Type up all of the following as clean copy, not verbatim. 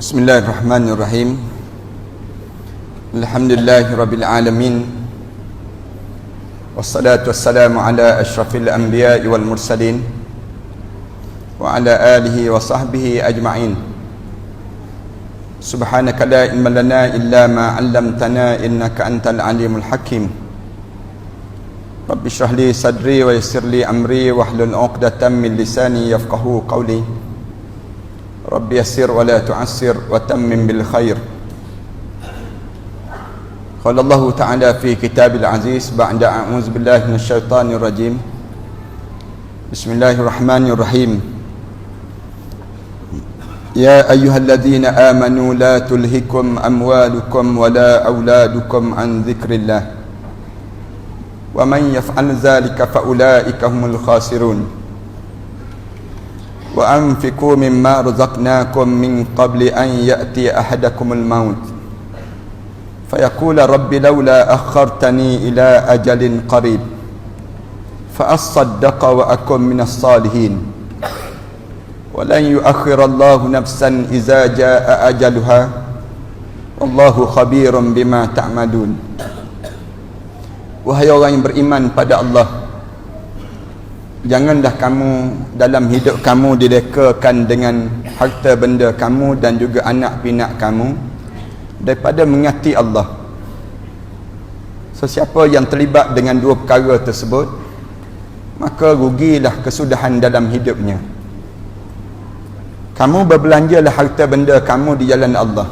Bismillahirrahmanirrahim. Alhamdulillahirabbil alamin. Wassalatu wassalamu ala asyrafil anbiya'i wal mursalin wa ala alihi wa sahbihi ajma'in. Subhanaka la ilma lana illa ma 'allamtana innaka antal alimul hakim. Rabbi shrah li sadri wa yassir li amri wahlul 'uqdatam min lisani yafqahu qawli. Rabbi yassir wa la tu'assir wa tammim bil khair. Qala Allah Ta'ala fi kitabil aziz ba'da a'udzu billahi minasyaitonir rajim. Bismillahirrahmanirrahim. Ya ayyuhalladzina amanu la tulhikum amwalukum wa la auladukum an dzikrillah. Wa man yaf'al dzalika fa ulaika humul khasirun. Wa anfiqu mimma razaqnakum min qabli an ya'ti ahadakumul maut fayaqula rabbi laula akhartani ila ajalin qarib fa asaddaqa wa akun minas salihin wa lan yu'akhkhira Allahu nafsan idza jaa ajaluha wallahu khabirum bima ta'malun. Wahai orang yang beriman pada Allah, janganlah kamu dalam hidup kamu dilekakan dengan harta benda kamu dan juga anak pinak kamu daripada mengingati Allah. Sesiapa yang terlibat dengan dua perkara tersebut, maka rugilah kesudahan dalam hidupnya. Kamu berbelanjalah harta benda kamu di jalan Allah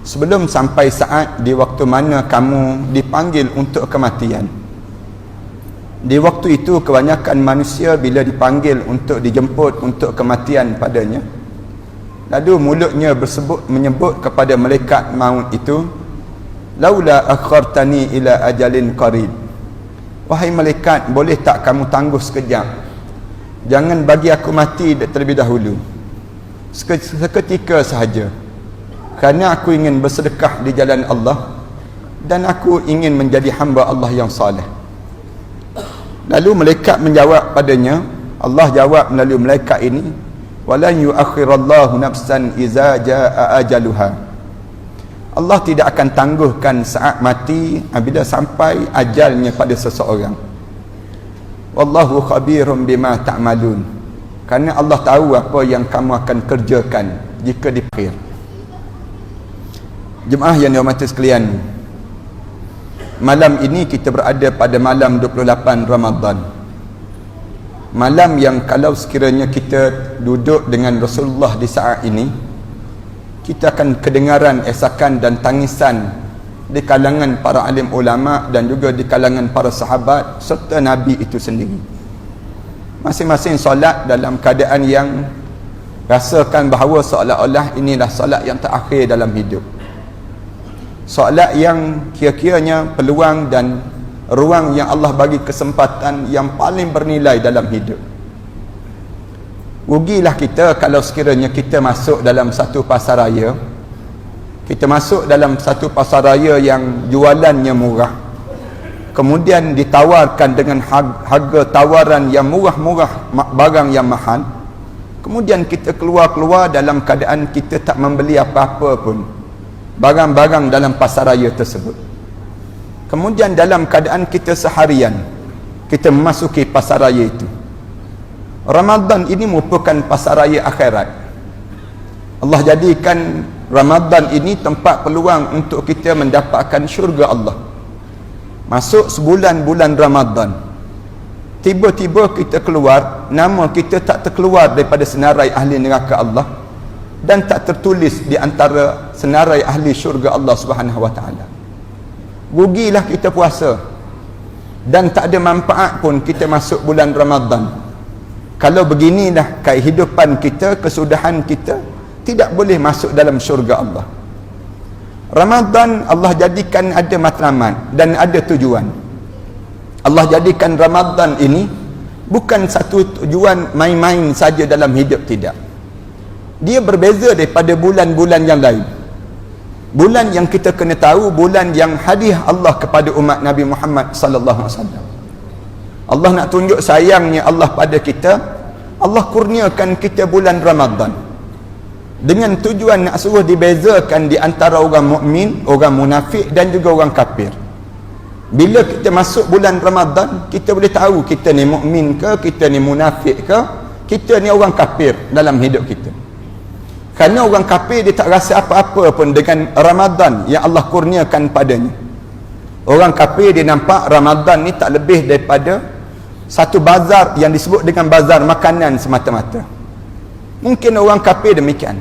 sebelum sampai saat di waktu mana kamu dipanggil untuk kematian. Di waktu itu kebanyakan manusia bila dipanggil untuk dijemput untuk kematian padanya, lalu mulutnya menyebut kepada malaikat maut itu, laula akhartani ila ajalin qarib. Wahai malaikat, boleh tak kamu tangguh sekejap, jangan bagi aku mati terlebih dahulu, seketika sahaja, kerana aku ingin bersedekah di jalan Allah dan aku ingin menjadi hamba Allah yang saleh. Lalu malaikat menjawab padanya, Allah jawab melalui malaikat ini, walan yu'akhirallahu nafsan iza jaa ajaluha. Allah tidak akan tangguhkan saat mati apabila sampai ajalnya pada seseorang. Wallahu khabirum bima ta'malun. Kerana Allah tahu apa yang kamu akan kerjakan jika di akhir. Jemaah yang dirahmati sekalian, malam ini kita berada pada malam 28 Ramadan. Malam yang kalau sekiranya kita duduk dengan Rasulullah di saat ini, kita akan kedengaran esakan dan tangisan di kalangan para alim ulama dan juga di kalangan para sahabat serta Nabi itu sendiri. Masing-masing solat dalam keadaan yang rasakan bahawa seolah-olah inilah solat yang terakhir dalam hidup. Solat yang kira-kiranya peluang dan ruang yang Allah bagi kesempatan yang paling bernilai dalam hidup. Rugilah kita kalau sekiranya kita masuk dalam satu pasaraya, kita masuk dalam satu pasaraya yang jualannya murah, kemudian ditawarkan dengan harga tawaran yang murah-murah barang yang mahal, kemudian kita keluar dalam keadaan kita tak membeli apa-apa pun barang-barang dalam pasaraya tersebut. Kemudian dalam keadaan kita seharian kita memasuki pasaraya itu. Ramadan ini merupakan pasaraya akhirat. Allah jadikan Ramadan ini tempat peluang untuk kita mendapatkan syurga Allah. Masuk sebulan-bulan Ramadan, tiba-tiba kita keluar, nama kita tak terkeluar daripada senarai ahli neraka Allah dan tak tertulis di antara senarai ahli syurga Allah Subhanahu wa taala. Rugilah kita puasa dan tak ada manfaat pun kita masuk bulan Ramadan. Kalau beginilah kehidupan kita, kesudahan kita tidak boleh masuk dalam syurga Allah. Ramadan Allah jadikan ada matlamat dan ada tujuan. Allah jadikan Ramadan ini bukan satu tujuan main-main saja dalam hidup, tidak. Dia berbeza daripada bulan-bulan yang lain. Bulan yang kita kena tahu, bulan yang hadiah Allah kepada umat Nabi Muhammad sallallahu alaihi wasallam. Allah nak tunjuk sayangnya Allah pada kita, Allah kurniakan kita bulan Ramadan. dengan tujuan nak suruh dibezakan di antara orang mukmin, orang munafik dan juga orang kafir. Bila kita masuk bulan Ramadan, kita boleh tahu kita ni mukmin ke, kita ni munafik ke, kita ni orang kafir dalam hidup kita. Kerana orang kafir dia tak rasa apa-apa pun dengan Ramadan yang Allah kurniakan padanya. Orang kafir dia nampak Ramadan ni tak lebih daripada satu bazar yang disebut dengan bazar makanan semata-mata. Mungkin orang kafir demikian.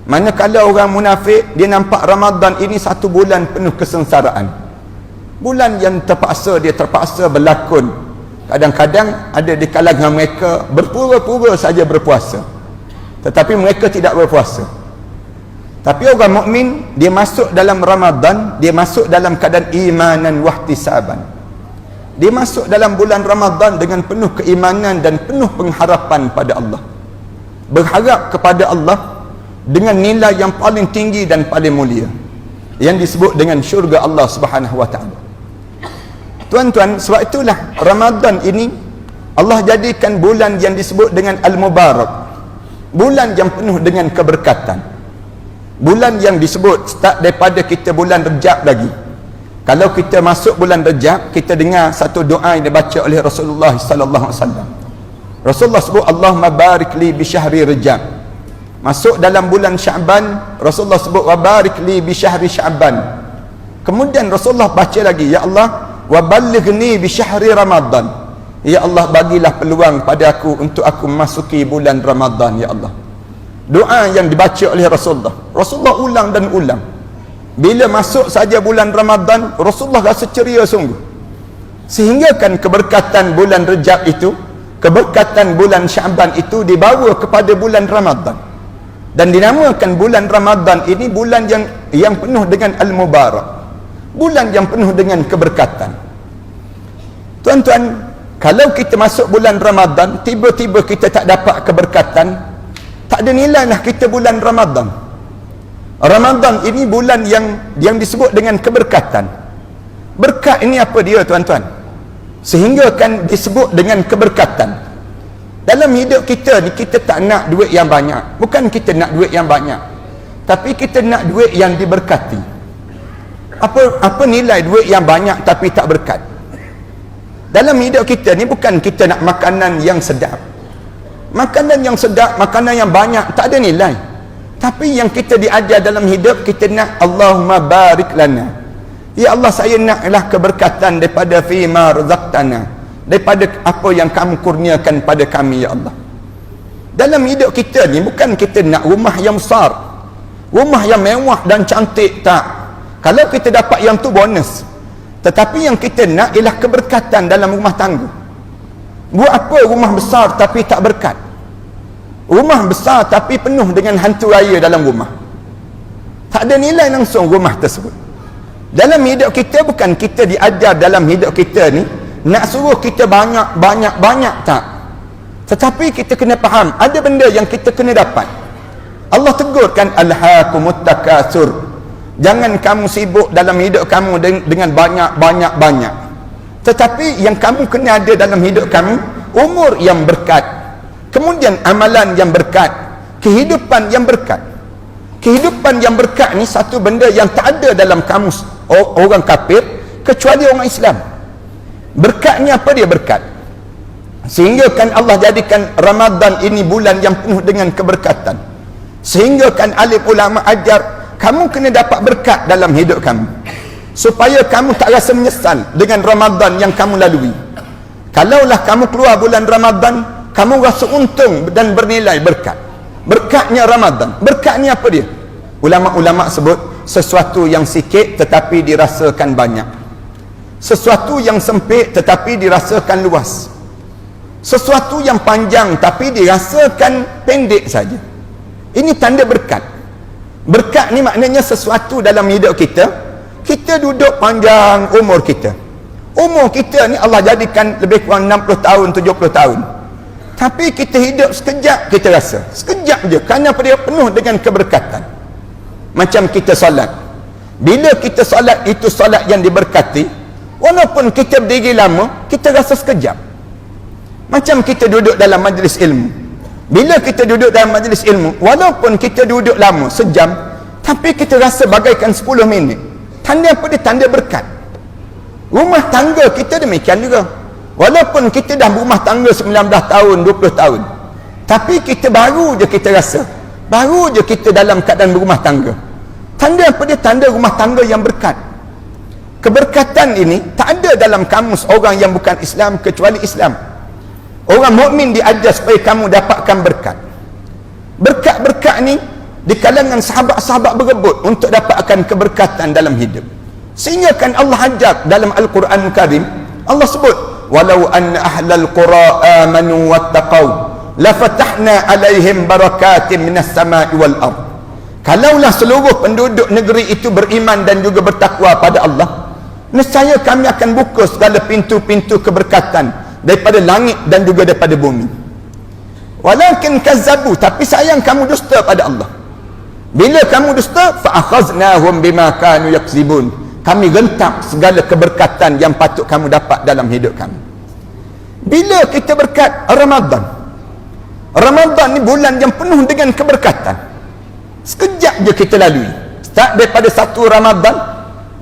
Manakala orang munafik dia nampak Ramadan ini satu bulan penuh kesengsaraan. Bulan yang terpaksa berlakon. Kadang-kadang ada di kalangan mereka berpura-pura saja berpuasa, tetapi mereka tidak berpuasa. Tapi orang mukmin dia masuk dalam Ramadan, dia masuk dalam keadaan imanan wahtisaban. Dia masuk dalam bulan Ramadan dengan penuh keimanan dan penuh pengharapan pada Allah. Berharap kepada Allah dengan nilai yang paling tinggi dan paling mulia, yang disebut dengan syurga Allah Subhanahu wa taala. Tuan-tuan, sebab itulah Ramadan ini Allah jadikan bulan yang disebut dengan Al-Mubarak, bulan yang penuh dengan keberkatan. Bulan yang disebut start daripada kita bulan Rejab lagi. Kalau kita masuk bulan Rejab, kita dengar satu doa yang dibaca oleh Rasulullah sallallahu alaihi wasallam. Rasulullah sebut Allahumma barik li bi syahri Rejab. Masuk dalam bulan Syaban, Rasulullah sebut wa barik li bi syahri Syaban. Kemudian Rasulullah baca lagi, ya Allah wa ballighni bi syahri Ramadan. Ya Allah, bagilah peluang pada aku untuk aku memasuki bulan Ramadan, ya Allah. Doa yang dibaca oleh Rasulullah. Rasulullah ulang dan ulang. Bila masuk saja bulan Ramadan, Rasulullah rasa ceria sungguh. Sehingga kan keberkatan bulan Rejab itu, keberkatan bulan Syaban itu dibawa kepada bulan Ramadan. Dan dinamakan bulan Ramadan ini bulan yang penuh dengan Al-Mubarak. Bulan yang penuh dengan keberkatan. Tuan-tuan, kalau kita masuk bulan Ramadan, tiba-tiba kita tak dapat keberkatan, tak ada nilai lah kita bulan Ramadan. Ramadan ini bulan yang disebut dengan keberkatan. Berkat ini apa dia, tuan-tuan? Sehingga kan disebut dengan keberkatan. Dalam hidup kita ni, kita tak nak duit yang banyak. Bukan kita nak duit yang banyak, tapi kita nak duit yang diberkati. Apa nilai duit yang banyak tapi tak berkat? Dalam hidup kita ni bukan kita nak makanan yang sedap. Makanan yang sedap, makanan yang banyak tak ada nilai. Tapi yang kita diajar dalam hidup, kita nak Allahumma barik lana. Ya Allah, saya naklah keberkatan daripada fima razaqtana, daripada apa yang kamu kurniakan pada kami, ya Allah. Dalam hidup kita ni bukan kita nak rumah yang besar, rumah yang mewah dan cantik, tak. Kalau kita dapat yang tu bonus. Tetapi yang kita nak ialah keberkatan dalam rumah tangga. Buat apa rumah besar tapi tak berkat? Rumah besar tapi penuh dengan hantu raya dalam rumah. Tak ada nilai langsung rumah tersebut. Dalam hidup kita bukan kita diajar dalam hidup kita ni nak suruh kita banyak, tak. Tetapi kita kena faham, ada benda yang kita kena dapat. Allah tegurkan alhaakumut takasur. Jangan kamu sibuk dalam hidup kamu dengan banyak. Tetapi yang kamu kena ada dalam hidup kamu, umur yang berkat, kemudian amalan yang berkat, kehidupan yang berkat. Kehidupan yang berkat ni satu benda yang tak ada dalam kamus orang kafir kecuali orang Islam. Berkatnya apa dia berkat? Sehingga kan Allah jadikan Ramadan ini bulan yang penuh dengan keberkatan. Sehingga kan alim ulama ajar kamu kena dapat berkat dalam hidup kamu, supaya kamu tak rasa menyesal dengan Ramadan yang kamu lalui. Kalaulah kamu keluar bulan Ramadan, kamu rasa untung dan bernilai berkat. Berkatnya Ramadan. Berkatnya apa dia? Ulama-ulama sebut sesuatu yang sikit tetapi dirasakan banyak. Sesuatu yang sempit tetapi dirasakan luas. Sesuatu yang panjang tapi dirasakan pendek saja. Ini tanda berkat. Berkat ni maknanya sesuatu dalam hidup kita, kita duduk panjang umur kita. Umur kita ni Allah jadikan lebih kurang 60 tahun, 70 tahun. Tapi kita hidup sekejap, kita rasa sekejap je. Kerana dia penuh dengan keberkatan. Macam kita solat. Bila kita solat, itu solat yang diberkati, walaupun kita berdiri lama, kita rasa sekejap. Macam kita duduk dalam majlis ilmu. Bila kita duduk dalam majlis ilmu, walaupun kita duduk lama, sejam, tapi kita rasa bagaikan 10 minit. Tanda apa dia? Tanda berkat. Rumah tangga kita demikian juga. Walaupun kita dah berumah tangga 19 tahun, 20 tahun, tapi kita baru je kita rasa, baru je kita dalam keadaan berumah tangga. Tanda apa dia? Tanda rumah tangga yang berkat. Keberkatan ini tak ada dalam kamus orang yang bukan Islam kecuali Islam. Orang mukmin diajar supaya kamu dapatkan berkat. Berkat-berkat ni di kalangan sahabat-sahabat berebut untuk dapatkan keberkatan dalam hidup. Sehingga kan Allah ajar dalam Al-Quran Karim, Allah sebut, walau anna ahlal qura amanu wattaqau lafatahna alaihim barakatin minas sama'i wal ard. Kalaulah seluruh penduduk negeri itu beriman dan juga bertakwa pada Allah, nescaya kami akan buka segala pintu-pintu keberkatan daripada langit dan juga daripada bumi. Walakin kazzabu, tapi sayang kamu dusta pada Allah. Bila kamu dusta, fa'akhaznahum bima kanu yakzibun, kami gentap segala keberkatan yang patut kamu dapat dalam hidup kami. Bila kita berkat Ramadan, Ramadan ni bulan yang penuh dengan keberkatan. Sekejap je kita lalui. Start daripada 1 Ramadan,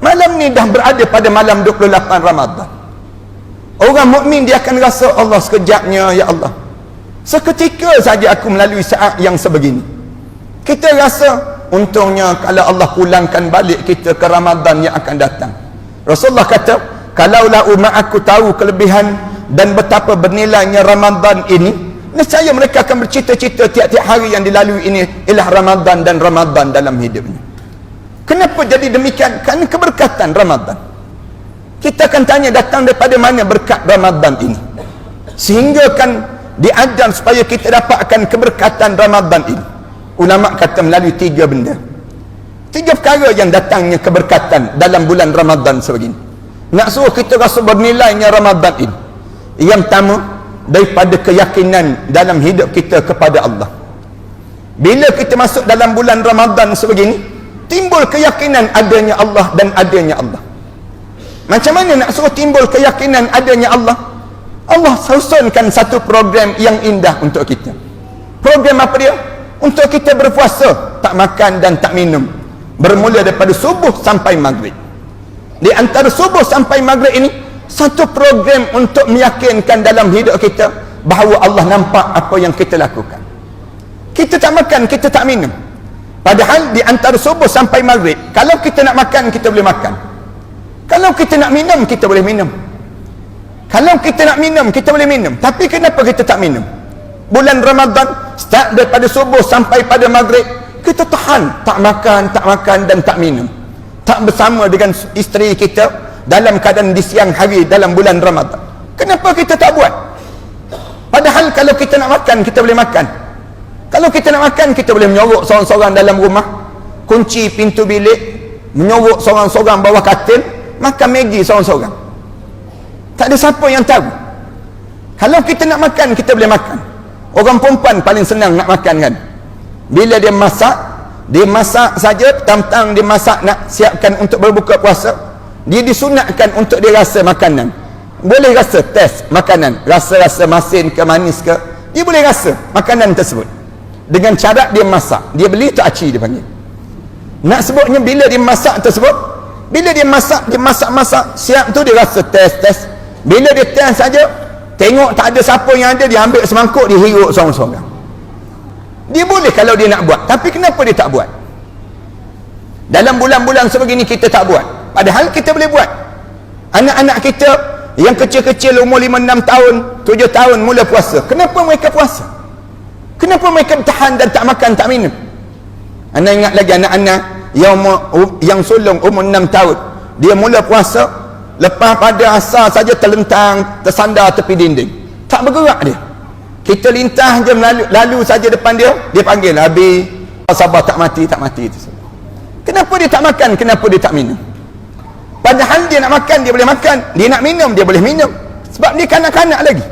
malam ni dah berada pada malam 28 Ramadan. Orang mukmin dia akan rasa, Allah sekejapnya ya Allah, seketika saja aku melalui saat yang sebegini. Kita rasa untungnya kalau Allah pulangkan balik kita ke Ramadan yang akan datang. Rasulullah kata, kalaulah umat aku tahu kelebihan dan betapa bernilainya Ramadan ini, nescaya mereka akan bercita-cita tiap-tiap hari yang dilalui ini ialah Ramadan dan Ramadan dalam hidupnya. Kenapa jadi demikian? Kerana keberkatan Ramadan. Kita akan tanya, datang daripada mana berkat Ramadan ini? Sehingga kan diajar supaya kita dapatkan keberkatan Ramadan ini. Ulama kata melalui 3 benda. 3 perkara yang datangnya keberkatan dalam bulan Ramadan sebegini. Nak suruh kita rasa bernilainya Ramadan ini. Yang pertama, daripada keyakinan dalam hidup kita kepada Allah. Bila kita masuk dalam bulan Ramadan sebegini, timbul keyakinan adanya Allah dan adanya Allah. Macam mana nak suruh timbul keyakinan adanya Allah? Allah susunkan satu program yang indah untuk kita. Program apa dia? Untuk kita berpuasa, tak makan dan tak minum, bermula daripada subuh sampai maghrib. Di antara subuh sampai maghrib ini, satu program untuk meyakinkan dalam hidup kita bahawa Allah nampak apa yang kita lakukan. Kita tak makan, kita tak minum, padahal di antara subuh sampai maghrib, kalau kita nak makan, kita boleh makan. Kalau kita nak minum, kita boleh minum. Kalau kita nak minum, kita boleh minum. Tapi kenapa kita tak minum? Bulan Ramadan, start daripada subuh sampai pada maghrib, kita tahan, tak makan dan tak minum. Tak bersama dengan isteri kita dalam keadaan di siang hari dalam bulan Ramadan. Kenapa kita tak buat? Padahal kalau kita nak makan, kita boleh makan. Kalau kita nak makan, kita boleh menyorok seorang-seorang dalam rumah, kunci pintu bilik, menyorok seorang-seorang bawah katil, makan Maggi seorang-seorang. Tak ada siapa yang tahu. Kalau kita nak makan, kita boleh makan. Orang perempuan paling senang nak makan kan. Bila dia masak saja, petang-petang dia masak nak siapkan untuk berbuka puasa, dia disunatkan untuk dia rasa makanan. Boleh rasa test makanan, rasa-rasa masin ke manis ke, dia boleh rasa makanan tersebut. Dengan cara dia masak, dia beli tu aci dia panggil. Nak sebutnya bila dia masak tersebut, bila dia masak, siap tu dia rasa test. Bila dia test saja, tengok tak ada siapa yang ada, dia ambil semangkuk, dia hirup seorang-seorang. Dia boleh kalau dia nak buat, tapi kenapa dia tak buat? Dalam bulan-bulan sebegini kita tak buat, padahal kita boleh buat. Anak-anak kita yang kecil-kecil umur 5-6 tahun, 7 tahun mula puasa, kenapa mereka puasa? Kenapa mereka bertahan dan tak makan, tak minum? Anda ingat lagi anak-anak yang sulung umur 6 tahun, dia mula puasa, lepas pada asar saja terlentang, tersandar tepi dinding, tak bergerak dia. Kita lintas je lalu saja depan dia, dia panggil, habis sabar, tak mati itu. Kenapa dia tak makan? Kenapa dia tak minum? Padahal dia nak makan, dia boleh makan, dia nak minum, dia boleh minum, sebab dia kanak-kanak lagi.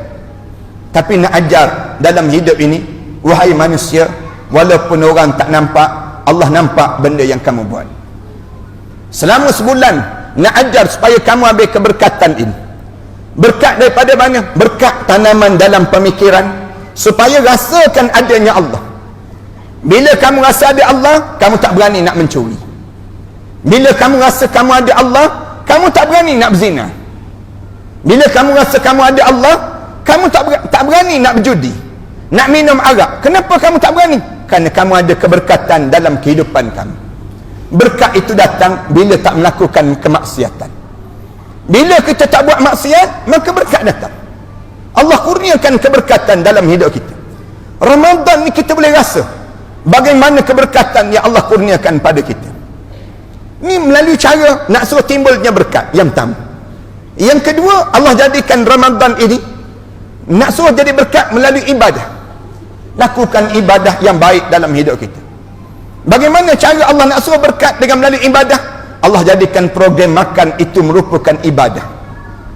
Tapi nak ajar dalam hidup ini, wahai manusia, walaupun orang tak nampak, Allah nampak benda yang kamu buat. Selama sebulan nak ajar supaya kamu ambil keberkatan ini. Berkat daripada mana? Berkat tanaman dalam pemikiran, supaya rasakan adanya Allah. Bila kamu rasa ada Allah, kamu tak berani nak mencuri. Bila kamu rasa kamu ada Allah, kamu tak berani nak berzina. Bila kamu rasa kamu ada Allah, kamu tak berani nak berjudi, nak minum arak. Kenapa kamu tak berani? Kerana kamu ada keberkatan dalam kehidupan kamu. Berkat itu datang bila tak melakukan kemaksiatan. Bila kita tak buat maksiat, maka berkat datang. Allah kurniakan keberkatan dalam hidup kita. Ramadan ni kita boleh rasa bagaimana keberkatan yang Allah kurniakan pada kita. Ni melalui cara nak suruh timbulnya berkat yang pertama. Yang kedua, Allah jadikan Ramadan ini nak suruh jadi berkat melalui ibadah. Lakukan ibadah yang baik dalam hidup kita. Bagaimana cara Allah nak suruh berkat dengan melalui ibadah? Allah jadikan program makan itu merupakan ibadah.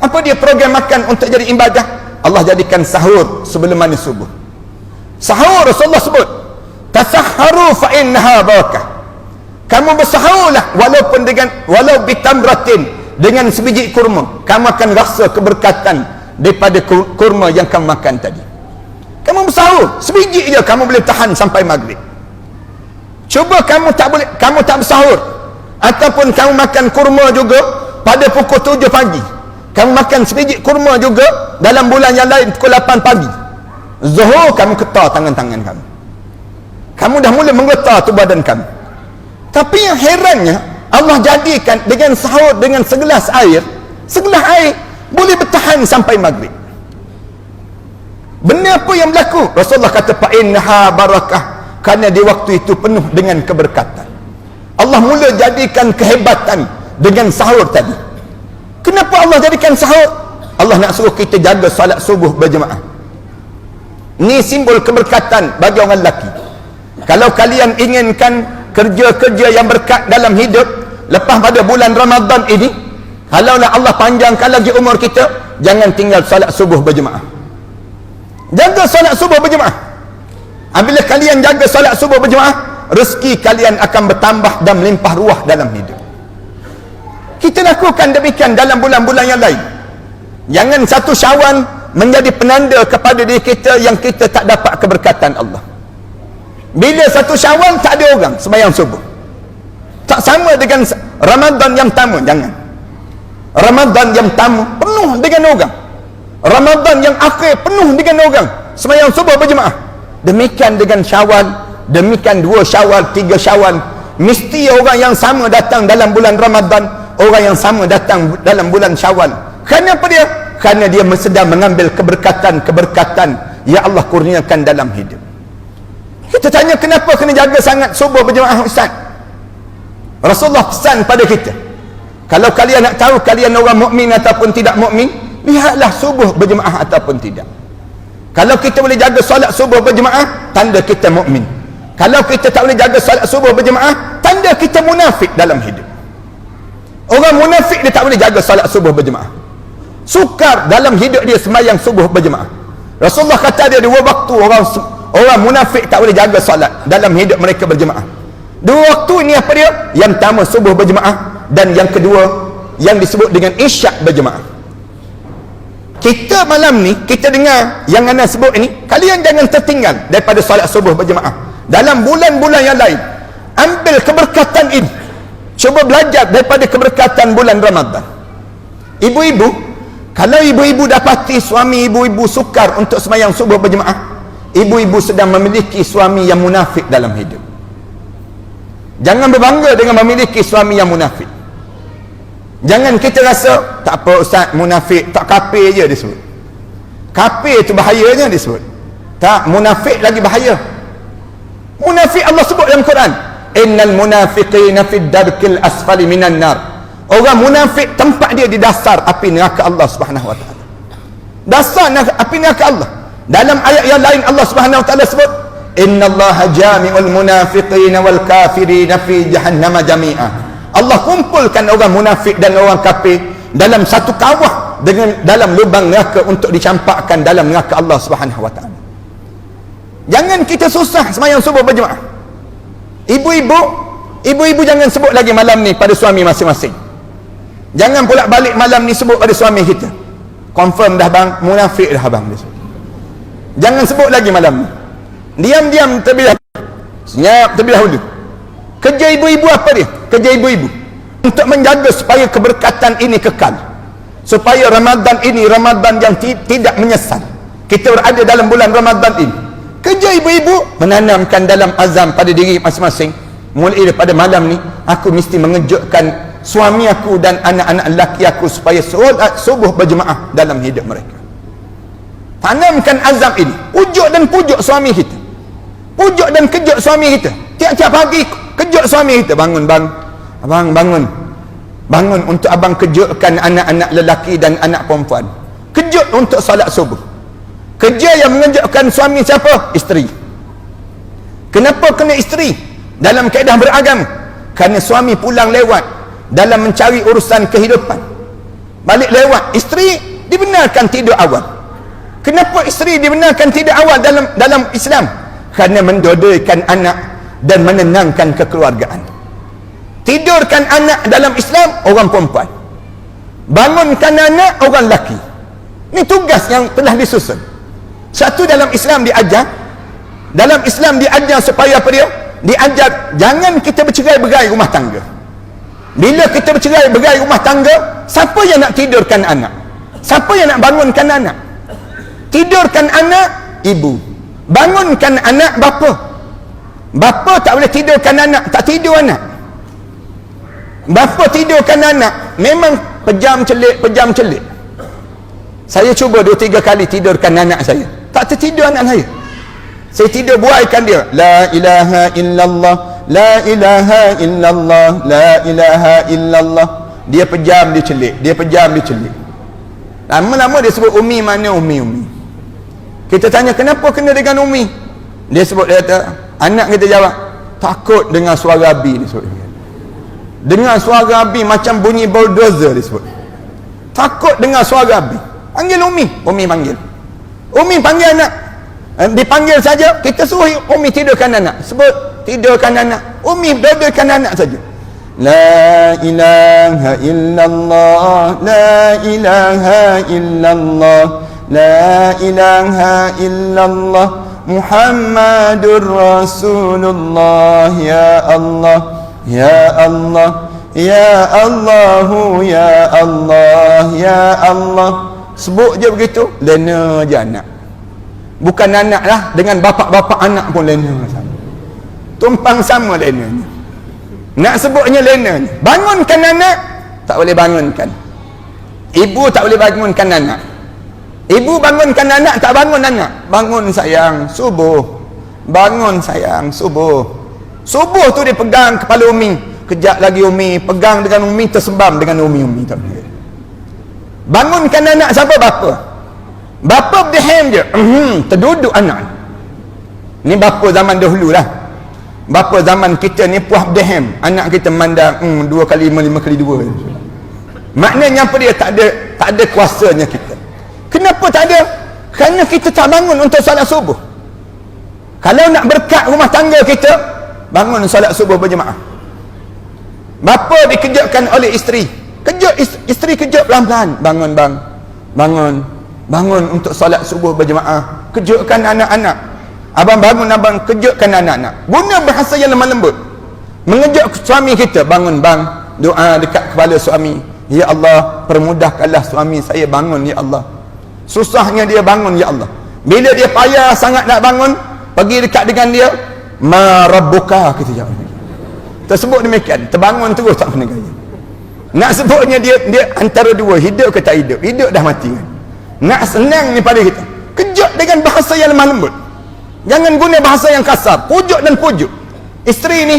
Apa dia program makan untuk jadi ibadah? Allah jadikan sahur sebelum mana subuh. Sahur Rasulullah sebut, tasahharu fa innaha barakah. Kamu bersahurlah walau bitamratin, dengan sebiji kurma. Kamu akan rasa keberkatan daripada kurma yang kamu makan tadi. Kamu bersahur sebiji je, kamu boleh tahan sampai maghrib. Cuba kamu tak bersahur, ataupun kamu makan kurma juga pada pukul 7 pagi. Kamu makan sebiji kurma juga dalam bulan yang lain pukul 8 pagi. Zuhur kamu ketar tangan-tangan kamu. Kamu dah mula menggetar tu badan kamu. Tapi yang herannya, Allah jadikan dengan sahur dengan segelas air boleh bertahan sampai maghrib. Benda apa yang berlaku? Rasulullah kata fa innaha barakah, kerana di waktu itu penuh dengan keberkatan. Allah mula jadikan kehebatan dengan sahur tadi. Kenapa Allah jadikan sahur? Allah nak suruh kita jaga solat subuh berjemaah. Ni simbol keberkatan bagi orang lelaki. Kalau kalian inginkan kerja-kerja yang berkat dalam hidup lepas pada bulan Ramadan ini, kalaulah Allah panjangkan lagi umur kita, jangan tinggal solat subuh berjemaah. Jaga solat subuh berjemaah. Apabila kalian jaga solat subuh berjemaah, rezeki kalian akan bertambah dan melimpah ruah dalam hidup. Kita lakukan demikian dalam bulan-bulan yang lain. Jangan satu Syawal menjadi penanda kepada diri kita yang kita tak dapat keberkatan Allah. Bila satu Syawal tak ada orang sembahyang subuh, tak sama dengan Ramadan yang pertama. Jangan. Ramadan yang pertama penuh dengan orang, Ramadan yang akhir penuh dengan orang sembahyang subuh berjemaah. Demikian dengan Syawal, demikian 2 Syawal, 3 Syawal. Mesti orang yang sama datang dalam bulan Ramadan, orang yang sama datang dalam bulan Syawal. Kerana apa dia? Kerana dia sedang mengambil keberkatan yang Allah kurniakan dalam hidup. Kita tanya, kenapa kena jaga sangat subuh berjemaah Ustaz? Rasulullah pesan pada kita, kalau kalian nak tahu kalian orang mukmin ataupun tidak mukmin, lihatlah subuh berjemaah ataupun tidak. Kalau kita boleh jaga solat subuh berjemaah, tanda kita mukmin. Kalau kita tak boleh jaga solat subuh berjemaah, tanda kita munafik dalam hidup. Orang munafik dia tak boleh jaga solat subuh berjemaah. Sukar dalam hidup dia sembahyang subuh berjemaah. Rasulullah kata ada 2 waktu orang munafik tak boleh jaga solat dalam hidup mereka berjemaah. 2 waktu ini apa dia? Yang pertama subuh berjemaah, dan yang kedua yang disebut dengan isyak berjemaah. Kita malam ni kita dengar yang anda sebut ini, kalian jangan tertinggal daripada solat subuh berjemaah dalam bulan-bulan yang lain. Ambil keberkatan ini, cuba belajar daripada keberkatan bulan Ramadan. Ibu-ibu, kalau ibu-ibu dapati suami ibu-ibu sukar untuk sembahyang subuh berjemaah, ibu-ibu sedang memiliki suami yang munafik dalam hidup. Jangan berbangga dengan memiliki suami yang munafik. Jangan kita rasa tak apa Ustaz, munafik tak, kafir je disebut. Kafir itu bahayanya disebut. Tak, munafik lagi bahaya. Munafik Allah sebut dalam Quran, innal munafiqina fid darkil asfali minan nar. Orang munafik tempat dia di dasar api neraka Allah Subhanahu wa taala. Dasar api neraka Allah. Dalam ayat yang lain Allah Subhanahu wa taala sebut, innallaha jami'ul munafiqina wal kafirina fi jahannam jami'a. Allah kumpulkan orang munafik dan orang kafir dalam satu kawah dalam lubang neraka untuk dicampakkan dalam neraka Allah Subhanahu wa taala. Jangan kita susah sembahyang subuh berjemaah. Ibu-ibu jangan sebut lagi malam ni pada suami masing-masing. Jangan pula balik malam ni sebut pada suami kita. Confirm dah bang, munafik dah bang dia. Jangan sebut lagi malam ni. Diam-diam terlebih dahulu. Senyap terlebih dahulu. Kerja ibu-ibu apa dia? Kerja ibu-ibu untuk menjaga supaya keberkatan ini kekal, supaya Ramadan ini Ramadan yang tidak menyesal. Kita berada dalam bulan Ramadan ini. Kerja ibu-ibu menanamkan dalam azam pada diri masing-masing, mulai daripada malam ni aku mesti mengejutkan suami aku dan anak-anak lelaki aku supaya solat subuh berjemaah dalam hidup mereka. Tanamkan azam ini. Pujuk dan pujuk suami kita. Pujuk dan kejut suami kita. Tiap-tiap pagi kejut suami kita. Bangun bang. Abang bangun. Bangun untuk abang kejutkan anak-anak lelaki dan anak perempuan. Kejut untuk solat subuh. Kerja yang mengejutkan suami siapa? Isteri. Kenapa kena isteri? Dalam kaedah beragama. Kerana suami pulang lewat dalam mencari urusan kehidupan. Balik lewat. Isteri dibenarkan tidur awal. Kenapa isteri dibenarkan tidur awal dalam Islam? Kerana mendodoikan anak dan menenangkan kekeluargaan. Tidurkan anak dalam Islam orang perempuan, bangunkan anak orang lelaki. Ini tugas yang telah disusun. Satu, dalam Islam diajar. Dalam Islam diajar supaya apa dia? Diajar jangan kita bercerai-berai rumah tangga. Bila kita bercerai-berai rumah tangga, siapa yang nak tidurkan anak? Siapa yang nak bangunkan anak? Tidurkan anak ibu, bangunkan anak bapa. Bapa tak boleh tidurkan anak, tak tidur anak. Bapa tidurkan anak memang pejam celik. Saya cuba 2-3 kali tidurkan anak saya, tak tertidur anak saya. Saya tidur buaikan dia, la ilaha illallah, la ilaha illallah, la ilaha illallah. Dia pejam, dia celik, dia pejam, dia celik. Lama-lama dia sebut Umi. Mana Umi? Kita tanya kenapa kena dengan Umi? Dia sebut, dia kata, anak kita jawab, takut dengan suara Abi. Dia sebut, dengar suara Abi macam bunyi bulldozer. Dia sebut, takut dengan suara Abi. Panggil Umi. Umi panggil. Umi panggil anak. Dipanggil saja, kita suruh Umi tidurkan anak. Sebut, tidurkan anak. Umi dodokan anak saja. La ilaha illallah, la ilaha illallah, la ilaha illallah, Muhammadur Rasulullah. Ya Allah, ya Allah, ya Allahu, ya Allah, ya Allah. Sebut je begitu, lena je anak. Bukan anak lah, dengan bapak-bapak anak pun lena sama. Tumpang sama lenanya. Nak sebutnya lenanya. Bangunkan anak, tak boleh bangunkan. Ibu tak boleh bangunkan anak. Ibu bangunkan anak, tak bangun anak. Bangun sayang, subuh. Bangun sayang, subuh. Subuh tu dia pegang kepala Umi. Kejap lagi Umi, pegang dengan Umi, tersembam dengan Umi. Tak boleh. Bangunkan anak siapa? Bapa. Bapa berdehem je. Terduduk anak. Ni bapa zaman dahulu lah. Bapa zaman kita ni puas berdehem. Anak kita mandang 2 kali 5, 5 kali 2. Maknanya apa dia? Tak ada kuasanya kita. Kenapa tak ada? Kerana kita tak bangun untuk solat subuh. Kalau nak berkat rumah tangga kita, bangun solat subuh berjemaah. Bapa dikejutkan oleh isteri. Kejut isteri, kejut pelan-pelan. Bangun bang. Bangun untuk solat subuh berjemaah. Kejutkan anak-anak. Abang bangun, abang kejutkan anak-anak. Guna bahasa yang lemah lembut. Mengejut suami kita. Bangun bang. Doa dekat kepala suami. Ya Allah, permudahkanlah suami saya bangun ya Allah. Susahnya dia bangun ya Allah. Bila dia payah sangat nak bangun, pergi dekat dengan dia, ma rabbuka, kita jawab. Tersebut demikian, terbangun terus tak kena gaya. Nak sebutnya dia antara dua, hidup ke tak hidup. Hidup dah mati kan. Nak senang ni pada kita, kejut dengan bahasa yang lemah lembut. Jangan guna bahasa yang kasar. Pujuk dan pujuk. Isteri ni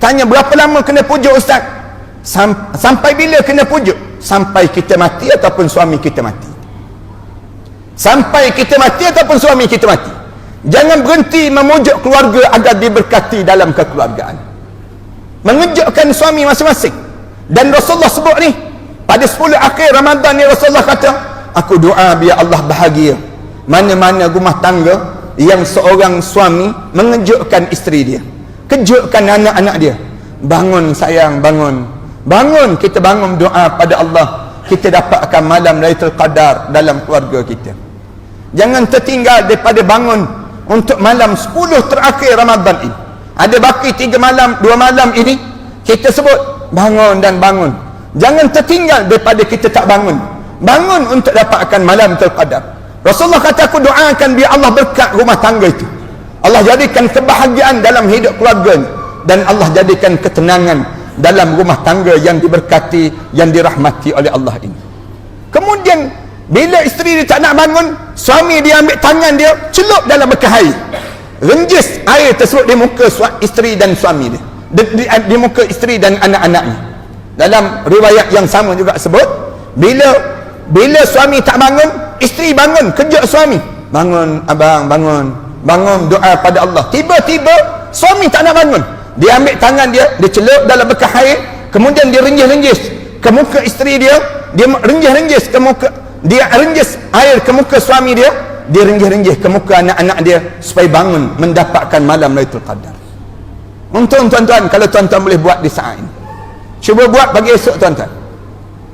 tanya berapa lama kena pujuk ustaz? Sampai bila kena pujuk? Sampai kita mati ataupun suami kita mati. Sampai kita mati ataupun suami kita mati. Jangan berhenti memujuk keluarga agar diberkati dalam kekeluargaan. Mengejutkan suami masing-masing. Dan Rasulullah sebut ni, pada 10 akhir Ramadan ni Rasulullah kata, aku doa biar Allah bahagia mana-mana rumah tangga yang seorang suami mengejutkan isteri dia, kejutkan anak-anak dia. Bangun sayang, bangun. Bangun, kita bangun doa pada Allah, kita dapatkan malam Lailatul Qadar dalam keluarga kita. Jangan tertinggal daripada bangun untuk malam 10 terakhir Ramadan ini. Ada baki 3 malam, 2 malam ini, kita sebut bangun dan bangun. Jangan tertinggal daripada kita tak bangun. Bangun untuk dapatkan malam terqadar. Rasulullah kata, aku doakan biar Allah berkat rumah tangga itu. Allah jadikan kebahagiaan dalam hidup keluarga, dan Allah jadikan ketenangan dalam rumah tangga yang diberkati, yang dirahmati oleh Allah ini. Kemudian bila isteri dia tak nak bangun, suami dia ambil tangan dia, celup dalam bekas air, renjis air tersebut di muka isteri dan suami dia, di muka isteri dan anak-anaknya. Dalam riwayat yang sama juga sebut, bila suami tak bangun, isteri bangun, kejut suami, bangun abang, bangun, doa pada Allah. Tiba-tiba suami tak nak bangun, dia ambil tangan dia celup dalam bekas air, kemudian dia renjis-renjis ke muka isteri dia renjis-renjis ke muka, dia renjis air ke muka suami dia renjis-renjis ke muka anak-anak dia, supaya bangun mendapatkan malam Lailatul Qadar. Untung tuan-tuan kalau tuan-tuan boleh buat di saat ini. Cuba buat pagi esok tuan-tuan.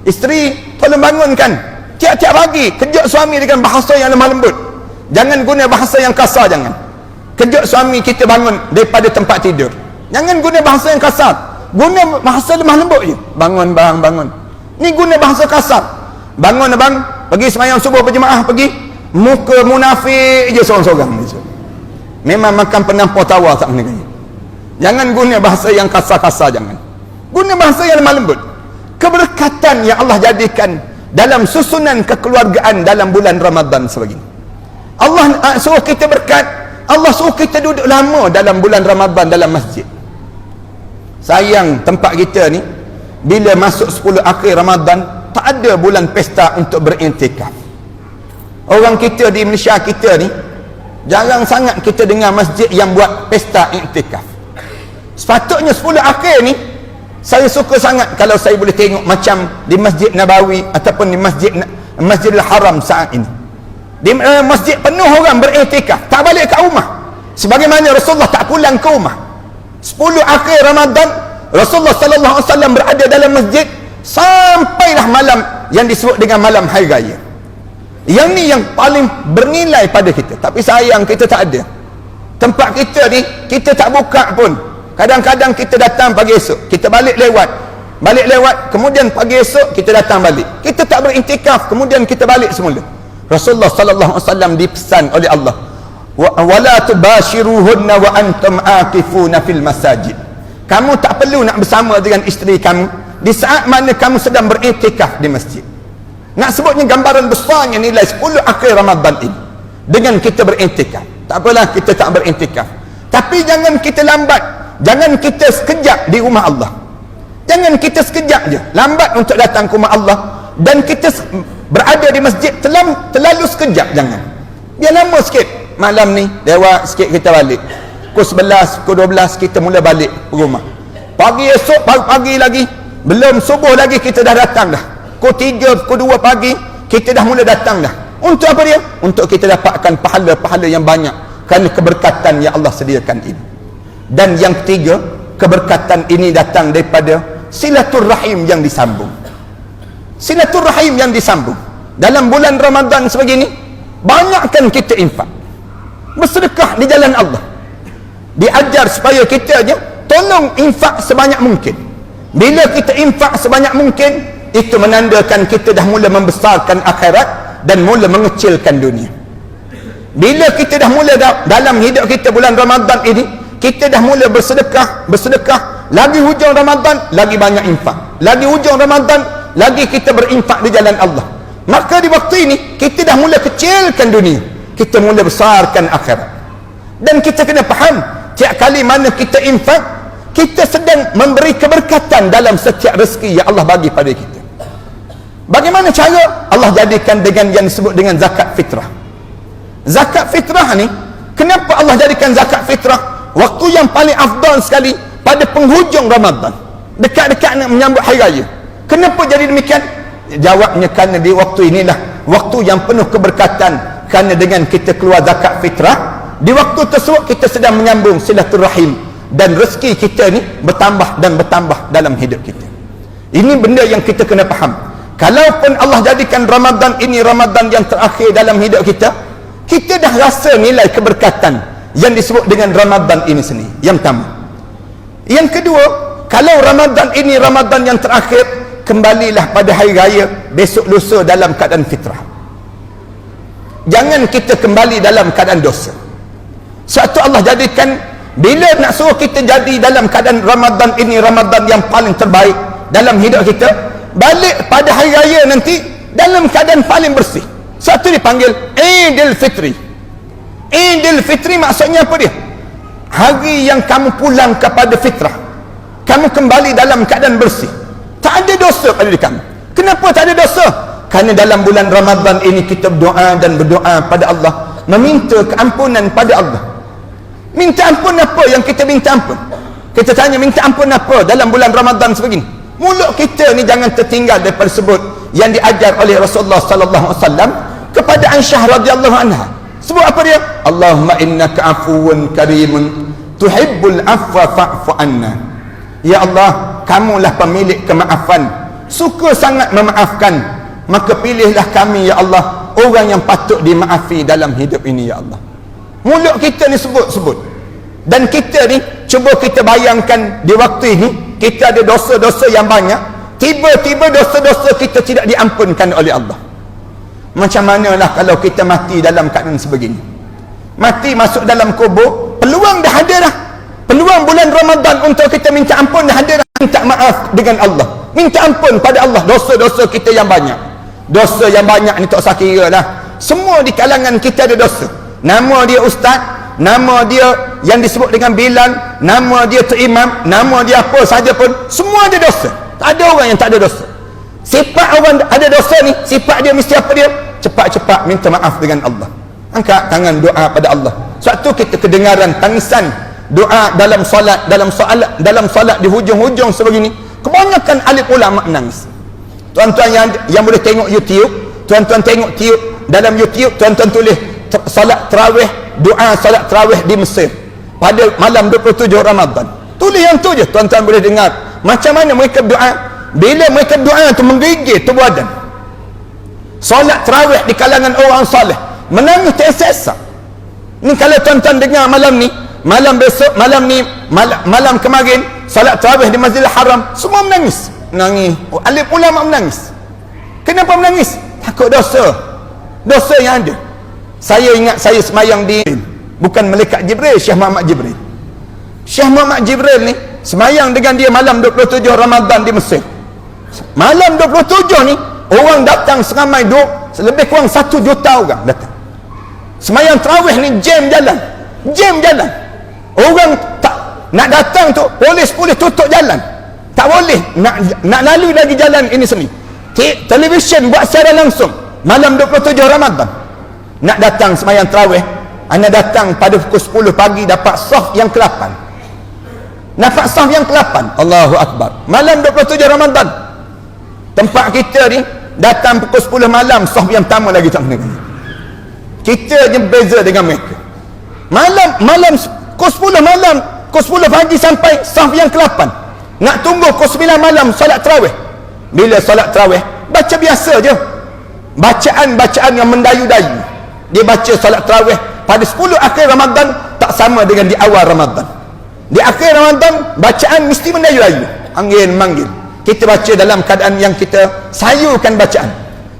Isteri tolong bangunkan tiap-tiap pagi, kejut suami dengan bahasa yang lemah lembut. Jangan guna bahasa yang kasar, jangan. Kejut suami kita bangun daripada tempat tidur. Jangan guna bahasa yang kasar. Guna bahasa lemah lembut je. Bangun bang, bangun. Ni guna bahasa kasar. Bangun abang, pergi semayang subuh berjemaah, pergi. Muka munafik je seorang-seorang. Memang makan penampau tawa tak kena gaya. Jangan guna bahasa yang kasar-kasar, jangan. Guna bahasa yang lemah lembut. Keberkatan yang Allah jadikan dalam susunan kekeluargaan dalam bulan Ramadan sebegini. Allah suruh kita berkat, Allah suruh kita duduk lama dalam bulan Ramadan dalam masjid. Sayang tempat kita ni, bila masuk 10 akhir Ramadan, tak ada bulan pesta untuk berintikaf. Orang kita di Malaysia kita ni, jarang sangat kita dengar masjid yang buat pesta iktikaf. Sepatutnya 10 akhir ni, saya suka sangat kalau saya boleh tengok macam di Masjid Nabawi ataupun di Masjidil Haram saat ini. Di masjid penuh orang beriktikaf, tak balik ke rumah. Sebagaimana Rasulullah tak pulang ke rumah. 10 akhir Ramadan, Rasulullah sallallahu alaihi wasallam berada dalam masjid sampailah malam yang disebut dengan malam hari raya. Yang ni yang paling bernilai pada kita. Tapi sayang kita tak ada. Tempat kita ni, kita tak buka pun. Kadang-kadang kita datang pagi esok, kita balik lewat, kemudian pagi esok kita datang balik. Kita tak beriktikaf, kemudian kita balik semula. Rasulullah sallallahu alaihi wasallam dipesan oleh Allah, wala tubashiruhunna wa antum aqifuna fil masajid. Kamu tak perlu nak bersama dengan isteri kamu di saat mana kamu sedang beriktikaf di masjid. Nak sebutnya gambaran besarnya nilai 10 akhir Ramadan ini dengan kita beriktikaf. Tak apalah kita tak beriktikaf, tapi jangan kita lambat. Jangan kita sekejap di rumah Allah. Jangan kita sekejap je lambat untuk datang ke rumah Allah, dan kita berada di masjid terlalu sekejap. Jangan. Biar lama sikit. Malam ni lewat sikit kita balik. Pukul 11, pukul 12 kita mula balik ke rumah. Pagi esok, pagi lagi, belum subuh lagi kita dah datang dah. Pukul 3, pukul 2 pagi kita dah mula datang dah. Untuk apa dia? Untuk kita dapatkan pahala-pahala yang banyak kerana keberkatan yang Allah sediakan ini. Dan yang ketiga, keberkatan ini datang daripada silaturrahim yang disambung. Silaturrahim yang disambung. Dalam bulan Ramadan sebegini, banyakkan kita infak, bersedekah di jalan Allah. Diajar supaya kita je tolong infak sebanyak mungkin. Bila kita infak sebanyak mungkin, itu menandakan kita dah mula membesarkan akhirat dan mula mengecilkan dunia. Bila kita dah mula dalam hidup kita bulan Ramadan ini, kita dah mula bersedekah, lagi hujung Ramadan, lagi banyak infak. Lagi hujung Ramadan, lagi kita berinfak di jalan Allah. Maka di waktu ini, kita dah mula kecilkan dunia. Kita mula besarkan akhirat. Dan kita kena faham, tiap kali mana kita infak, kita sedang memberi keberkatan dalam setiap rezeki yang Allah bagi pada kita. Bagaimana cara? Allah jadikan dengan yang disebut dengan zakat fitrah. Zakat fitrah ni, kenapa Allah jadikan zakat fitrah waktu yang paling afdal sekali pada penghujung Ramadan, dekat-dekat nak menyambut hari raya? Kenapa jadi demikian? Jawabnya kerana di waktu inilah waktu yang penuh keberkatan, kerana dengan kita keluar zakat fitrah, di waktu tersebut kita sedang menyambung silaturahim, dan rezeki kita ni bertambah dan bertambah dalam hidup kita. Ini benda yang kita kena faham. Kalaupun Allah jadikan Ramadan ini Ramadan yang terakhir dalam hidup kita, kita dah rasa nilai keberkatan yang disebut dengan Ramadan ini sendiri. Yang pertama. Yang kedua, kalau Ramadan ini Ramadan yang terakhir, kembalilah pada hari raya besok lusa dalam keadaan fitrah. Jangan kita kembali dalam keadaan dosa. Suatu Allah jadikan, bila nak suruh kita jadi dalam keadaan Ramadan ini Ramadan yang paling terbaik dalam hidup kita, balik pada hari raya nanti dalam keadaan paling bersih. Satu dipanggil Idul Fitri. Idul Fitri maksudnya apa dia? Hari yang kamu pulang kepada fitrah, kamu kembali dalam keadaan bersih, tak ada dosa pada diri kamu. Kenapa tak ada dosa? Kerana dalam bulan Ramadan ini kita berdoa dan berdoa pada Allah, meminta keampunan pada Allah. Minta ampun apa yang kita minta ampun? Kita tanya minta ampun apa dalam bulan Ramadan sebegini? Mulut kita ni jangan tertinggal daripada sebut yang diajar oleh Rasulullah sallallahu alaihi wasallam kepada Aisyah radhiyallahu anha. Sebut apa dia? Allahumma innaka afuwun karimun tuhibbul afwa fa'fu anna. Ya Allah, kamulah pemilik kemaafan, suka sangat memaafkan, maka pilihlah kami ya Allah orang yang patut dimaafi dalam hidup ini ya Allah. Mulut kita ni sebut-sebut. Dan kita ni cuba kita bayangkan di waktu ini kita ada dosa-dosa yang banyak, tiba-tiba dosa-dosa kita tidak diampunkan oleh Allah. Macam manalah kalau kita mati dalam keadaan sebegini? Mati masuk dalam kubur, peluang dah ada dah. Peluang bulan Ramadan untuk kita minta ampun dah ada dah. Minta maaf dengan Allah, minta ampun pada Allah dosa-dosa kita yang banyak. Dosa yang banyak ni tak usah kira lah. Semua di kalangan kita ada dosa. Nama dia ustaz, nama dia yang disebut dengan Bilal, nama dia tu imam, nama dia apa saja pun, semua ada dosa. Tak ada orang yang tak ada dosa. Sifat orang ada dosa ni, sifat dia mesti apa dia? Cepat-cepat minta maaf dengan Allah. Angkat tangan doa pada Allah. Suatu kita kedengaran tangisan doa dalam solat, dalam solat di hujung-hujung sebegini, kebanyakan alim ulama menangis. Tuan-tuan yang boleh tengok YouTube, tuan-tuan tengok dalam YouTube, tuan-tuan tulis solat tarawih, doa solat tarawih di Mesir pada malam 27 Ramadan. Tulis yang tu je, tuan-tuan boleh dengar macam mana mereka berdoa. Bila mereka berdoa tu menggigil tubuh badan. Solat tarawih di kalangan orang soleh, menangis tersesak. Ni kalau tuan-tuan dengar malam ni, malam besok, malam kemarin solat tarawih di Masjidil Haram, semua menangis. Alim ulama menangis. Kenapa menangis? Takut dosa yang ada. Saya ingat saya semayang di, bukan malaikat Jibril, Syekh Muhammad Jibril. Syekh Muhammad Jibril ni semayang dengan dia malam 27 Ramadan di Mesir. Malam 27 ni orang datang seramai lebih kurang 1 juta orang datang. Semayang tarawih ni jam jalan. Orang tak nak datang tu, polis tutup jalan. Tak boleh nak lalu lagi jalan ini sendiri. Televisyen buat secara langsung malam 27 Ramadan. Nak datang semayang tarawih, anda datang pada pukul 10 pagi dapat saf yang ke-8. Dapat saf yang ke-8. Allahu Akbar. Malam 27 Ramadan. Tempat kita ni datang pukul 10 malam, saf yang pertama lagi tak kena. Kita je beza dengan mereka. Malam pukul 10 malam, pukul 10 pagi sampai saf yang ke-8. Nak tunggu pukul 9 malam solat tarawih. Bila solat tarawih, baca biasa je. Bacaan yang mendayu-dayu. Dia baca solat tarawih pada 10 akhir Ramadan tak sama dengan di awal Ramadan. Di akhir Ramadan bacaan mesti mendayu-dayu, angin manggil. Kita baca dalam keadaan yang kita sayukan bacaan.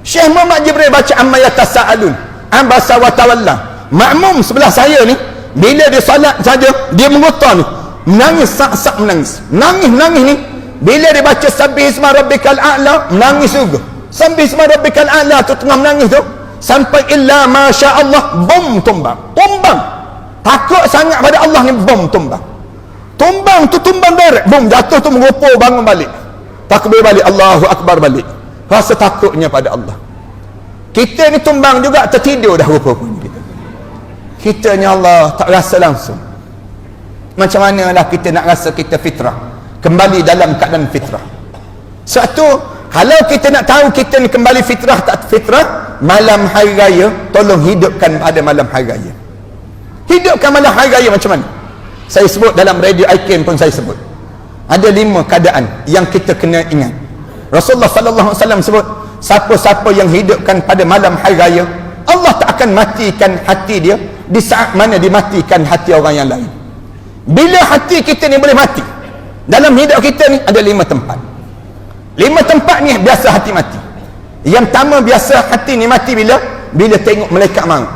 Syekh Muhammad Jibril baca amma yatasaalun ambasa wa tawalla. Makmum sebelah saya ni bila dia solat saja dia mengotor ni, menangis, sak-sak menangis. Nangis ni bila dia baca sabbihisma rabbikal a'la, menangis juga. Sabbihisma rabbikal a'la tu tengah menangis tu sampai illa masya-Allah bom tumbang. Takut sangat pada Allah ni, bom tumbang. Tumbang derek, bom jatuh tu mengopo, bangun balik. Takbir balik, Allahu Akbar balik. Rasa takutnya pada Allah. Kita ni tumbang juga, tertidur dah rupa-rupanya kita ni Allah tak rasa langsung. Macam manalah kita nak rasa kita fitrah, kembali dalam keadaan fitrah. Satu, kalau kita nak tahu kita ni kembali fitrah tak fitrah, malam hari raya tolong hidupkan pada malam hari raya. Hidupkan malam hari raya macam mana? Saya sebut dalam radio IKM pun saya sebut. Ada 5 keadaan yang kita kena ingat. Rasulullah sallallahu alaihi wasallam sebut, siapa-siapa yang hidupkan pada malam hari raya, Allah tak akan matikan hati dia di saat mana dimatikan hati orang yang lain. Bila hati kita ni boleh mati? Dalam hidup kita ni ada 5 tempat. 5 tempat ni biasa hati mati. Yang pertama biasa hati ni mati bila tengok malaikat maut.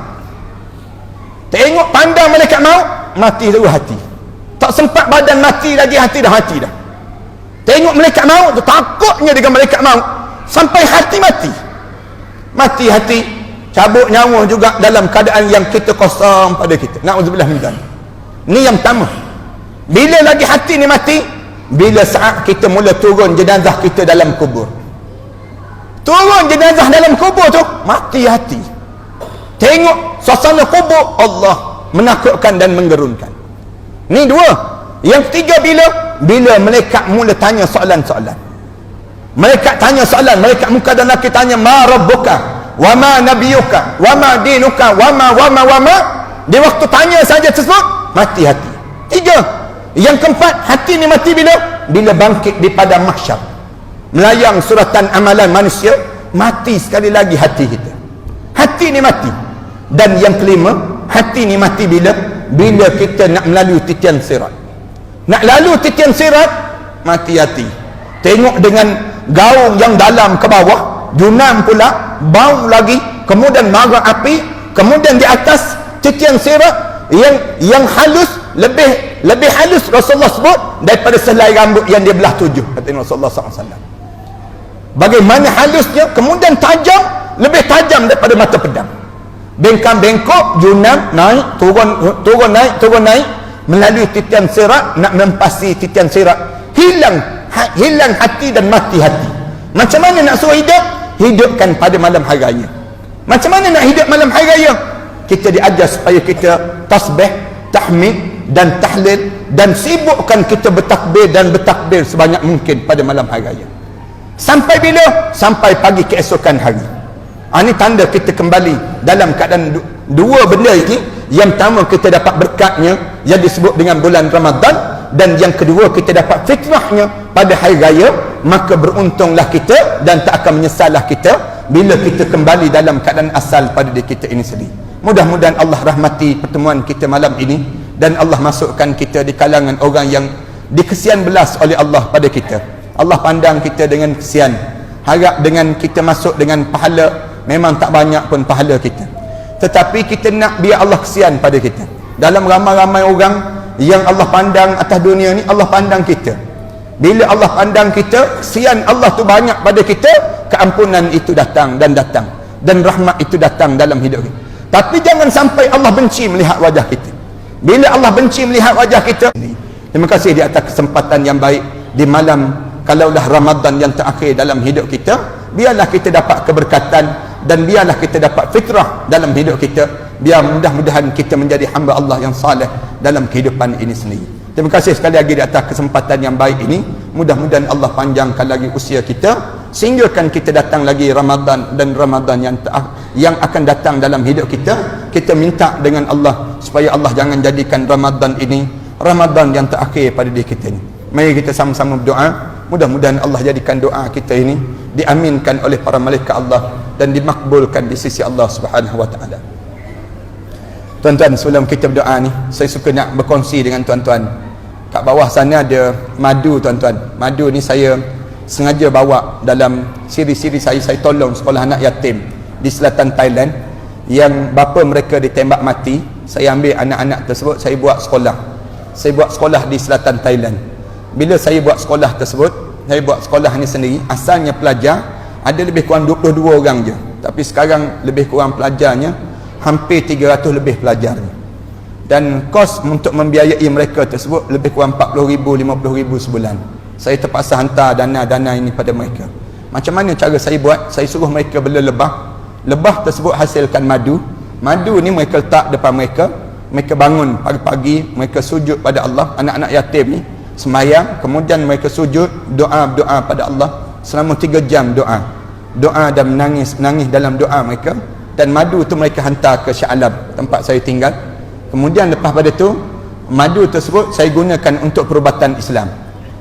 Tengok pandang malaikat maut, mati dulu hati. Tak sempat badan mati lagi, hati dah mati dah. Tengok malaikat maut tu, takutnya dengan malaikat maut sampai hati mati. Mati hati, cabut nyawa juga dalam keadaan yang kita kosong pada kita. Na'udzubillah min dzalik. Ni yang pertama. Bila lagi hati ni mati? Bila saat kita mula turun jenazah kita dalam kubur. Turun jenazah dalam kubur tu, mati hati. Tengok suasana kubur, Allah, menakutkan dan menggerunkan. Ni 2. Yang ketiga bila malaikat mula tanya soalan-soalan. Malaikat tanya soalan, malaikat muka dan laki tanya, ma rabbuka wa ma nabiyuka wa ma dinuka wa ma. Di waktu tanya saja tersebut, mati hati. 3. Yang keempat, hati ni mati bila bangkit di padang mahsyar, melayang suratan amalan manusia, mati sekali lagi hati kita. Hati ni mati. Dan yang kelima, hati ni mati bila kita nak melalui titian sirat. Nak lalu titian sirat, mati hati. Tengok dengan gaung yang dalam ke bawah, junam pula, bau lagi, kemudian bara api, kemudian di atas titian sirat yang halus, lebih halus Rasulullah sebut daripada selai rambut yang dia belah 7, kata Rasulullah SAW. Bagaimana halusnya, kemudian tajam, lebih tajam daripada mata pedang. Bengkak-bengkok, junam, naik, turun naik, melalui titian sirat, nak mempasi titian sirat, hilang hati dan mati hati. Macam mana nak suruh hidup? Hidupkan pada malam hari raya. Macam mana nak hidup malam hari raya? Kita diajar supaya kita tasbih, tahmid dan tahlil, dan sibukkan kita bertakbir dan bertakbir sebanyak mungkin pada malam hari raya. Sampai bila? Sampai pagi keesokan hari. Ini tanda kita kembali dalam keadaan 2 benda ini. Yang pertama, kita dapat berkatnya yang disebut dengan bulan Ramadan, dan yang kedua, kita dapat fitrahnya pada hari raya. Maka beruntunglah kita dan tak akan menyesallah kita bila kita kembali dalam keadaan asal pada diri kita ini sendiri. Mudah-mudahan Allah rahmati pertemuan kita malam ini, dan Allah masukkan kita di kalangan orang yang dikesian belas oleh Allah pada kita. Allah pandang kita dengan kesian. Harap dengan kita masuk dengan pahala, memang tak banyak pun pahala kita, tetapi kita nak biar Allah kesian pada kita. Dalam ramai-ramai orang yang Allah pandang atas dunia ni, Allah pandang kita. Bila Allah pandang kita, kesian Allah tu banyak pada kita, keampunan itu datang, dan rahmat itu datang dalam hidup kita. Tapi jangan sampai Allah benci melihat wajah kita. Bila Allah benci melihat wajah kita, terima kasih di atas kesempatan yang baik di malam kalaulah Ramadan yang terakhir dalam hidup kita. Biarlah kita dapat keberkatan, dan biarlah kita dapat fitrah dalam hidup kita. Biar mudah-mudahan kita menjadi hamba Allah yang saleh dalam kehidupan ini sendiri. Terima kasih sekali lagi di atas kesempatan yang baik ini. Mudah-mudahan Allah panjangkan lagi usia kita, sehinggakan kita datang lagi Ramadan dan Ramadan yang akan datang dalam hidup kita. Kita minta dengan Allah supaya Allah jangan jadikan Ramadan ini Ramadan yang terakhir pada diri kita ini. Mari kita sama-sama berdoa. Mudah-mudahan Allah jadikan doa kita ini diaminkan oleh para malaikat Allah dan dimakbulkan di sisi Allah Subhanahu wa taala. Tuan-tuan, sebelum kita berdoa ni, saya suka nak berkongsi dengan tuan-tuan. Kat bawah sana ada madu, tuan-tuan. Madu ni saya sengaja bawa dalam siri-siri saya tolong sekolah anak yatim di selatan Thailand yang bapa mereka ditembak mati. Saya ambil anak-anak tersebut, saya buat sekolah. Saya buat sekolah di selatan Thailand. Bila saya buat sekolah tersebut, saya buat sekolah ni sendiri, asalnya pelajar ada lebih kurang 22 orang je, tapi sekarang lebih kurang pelajarnya hampir 300 lebih pelajarnya, dan kos untuk membiayai mereka tersebut lebih kurang 40,000 50,000 sebulan. Saya terpaksa hantar dana-dana ini pada mereka. Macam mana cara saya buat? Saya suruh mereka bela lebah. Lebah tersebut hasilkan madu. Madu ni mereka letak depan mereka. Mereka bangun pagi-pagi, mereka sujud pada Allah. Anak-anak yatim ni sembahyang, kemudian mereka sujud, doa pada Allah selama 3 jam, doa dan menangis dalam doa mereka. Dan madu tu mereka hantar ke Shah Alam, tempat saya tinggal. Kemudian lepas pada tu, madu tersebut saya gunakan untuk perubatan Islam.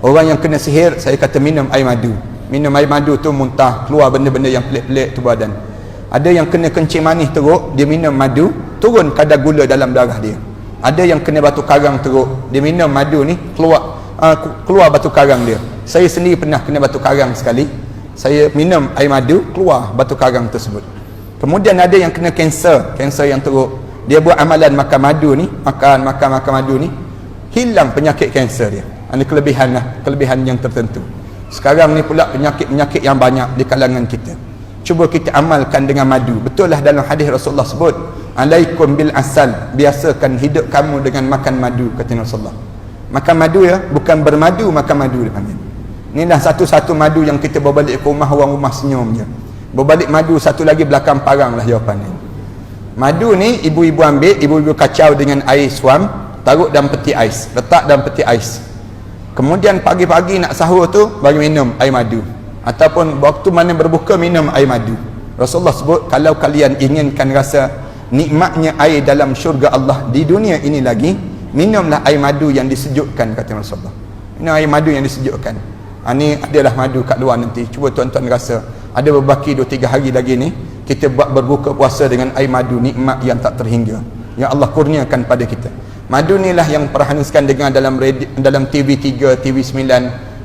Orang yang kena sihir, saya kata minum air madu. Minum air madu tu muntah, keluar benda-benda yang pelik-pelik tu badan. Ada yang kena kencing manis teruk, dia minum madu, turun kadar gula dalam darah dia. Ada yang kena batu karang teruk, dia minum madu ni, keluar batu karang dia. Saya sendiri pernah kena batu karang sekali. Saya minum air madu, keluar batu karang tersebut. Kemudian ada yang kena kanser yang teruk. Dia buat amalan makan madu ni, makan madu ni, hilang penyakit kanser dia. Ini kelebihan yang tertentu. Sekarang ni pula penyakit yang banyak di kalangan kita. Cuba kita amalkan dengan madu. Betul lah dalam hadis Rasulullah sebut, alaikum bil asal, biasakan hidup kamu dengan makan madu, kata Rasulullah. Makan madu ya, bukan bermadu, makan madu dia panggil. Inilah satu-satu madu yang kita bawa balik ke rumah, orang rumah senyum je. Bawa balik madu satu lagi belakang parang lah jawapan ni. Madu ni ibu-ibu ambil, ibu-ibu kacau dengan air suam, taruh dalam peti ais, letak dalam peti ais. Kemudian pagi-pagi nak sahur tu bagi minum air madu, ataupun waktu mana berbuka minum air madu. Rasulullah sebut, kalau kalian inginkan rasa nikmatnya air dalam syurga Allah di dunia ini lagi, minumlah air madu yang disejukkan, kata Rasulullah. Minum air madu yang disejukkan. Ini adalah madu kat luar nanti. Cuba tuan-tuan rasa. Ada berbaki 2-3 hari lagi ni, kita buat berbuka puasa dengan air madu, nikmat yang tak terhingga yang Allah kurniakan pada kita. Madu ni lah yang perhaniskan dengan dalam TV3, TV9.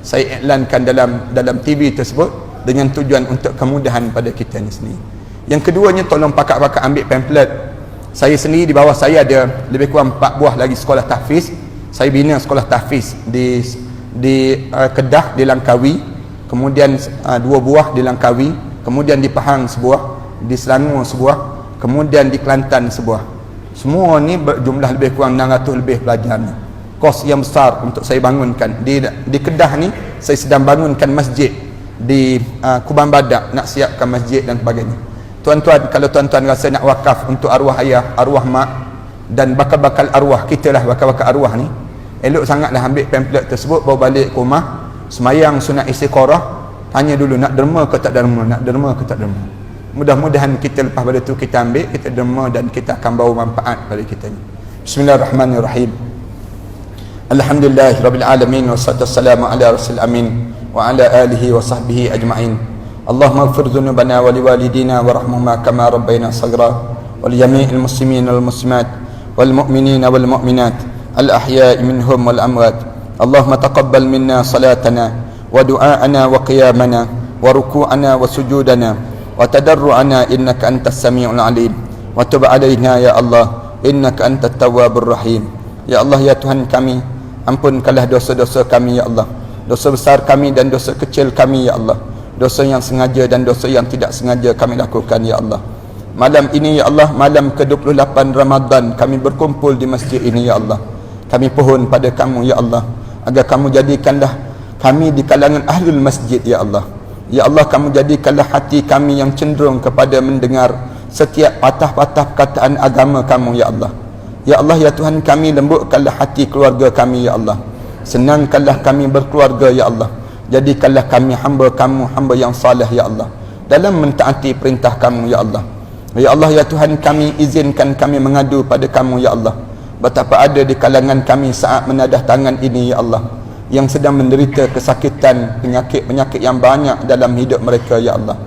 Saya iklankan dalam TV tersebut dengan tujuan untuk kemudahan pada kita ni sendiri. Yang keduanya, tolong pakak-pakak ambil pamphlet. Saya sendiri, di bawah saya ada lebih kurang 4 buah lagi sekolah tahfiz. Saya bina sekolah tahfiz di Kedah, di Langkawi, kemudian 2 buah di Langkawi, kemudian di Pahang sebuah, di Selangor sebuah, kemudian di Kelantan sebuah. Semua ni berjumlah lebih kurang 600 lebih pelajarnya. Kos yang besar untuk saya bangunkan. Di Kedah ni saya sedang bangunkan masjid di Kubang Badak, nak siapkan masjid dan sebagainya. Tuan-tuan, kalau tuan-tuan rasa nak wakaf untuk arwah ayah, arwah mak dan bakal-bakal arwah kita lah, bakal-bakal arwah ni, elok sangatlah ambil pamphlet tersebut, bawa balik ke rumah, semayang sunat istiqarah, tanya dulu nak derma ke tak derma, nak derma ke tak derma. Mudah-mudahan kita lepas pada tu kita ambil, kita derma dan kita akan bawa manfaat pada kita ni. Bismillahirrahmanirrahim. Alhamdulillahirabbil alamin, wassalatu wassalamu ala rasul amin wa ala alihi wa sahbihi ajma'in. Allahumma ighfir dhunubana wa liwalidina warhamhuma kama rabbayna saghra wa liyami'il muslimin wal muslimat wal mu'minina wal mu'minat al ahya'i minhum wal amwat. Allahumma taqabbal minna salatana wa du'aana wa qiyamana wa ruku'ana wa sujudana wa tadarru'ana innaka antas sami'ul alim wa tub 'alaina ya Allah innaka antat tawwabur rahim. Ya Allah, ya Tuhan kami, ampunkanlah dosa-dosa kami ya Allah, dosa besar kami dan dosa kecil kami ya Allah, dosa yang sengaja dan dosa yang tidak sengaja kami lakukan ya Allah. Malam ini ya Allah, malam ke-28 Ramadan, kami berkumpul di masjid ini ya Allah. Kami pohon pada kamu ya Allah, agar kamu jadikanlah kami di kalangan ahlul masjid ya Allah. Ya Allah, kamu jadikanlah hati kami yang cenderung kepada mendengar setiap patah-patah perkataan agama kamu ya Allah. Ya Allah, ya Tuhan kami, lembutkanlah hati keluarga kami ya Allah, senangkanlah kami berkeluarga ya Allah. Jadikanlah kami hamba kamu, hamba yang saleh ya Allah, dalam mentaati perintah kamu ya Allah. Ya Allah, ya Tuhan kami, izinkan kami mengadu pada kamu ya Allah. Betapa ada di kalangan kami saat menadah tangan ini ya Allah, yang sedang menderita kesakitan, penyakit-penyakit yang banyak dalam hidup mereka ya Allah.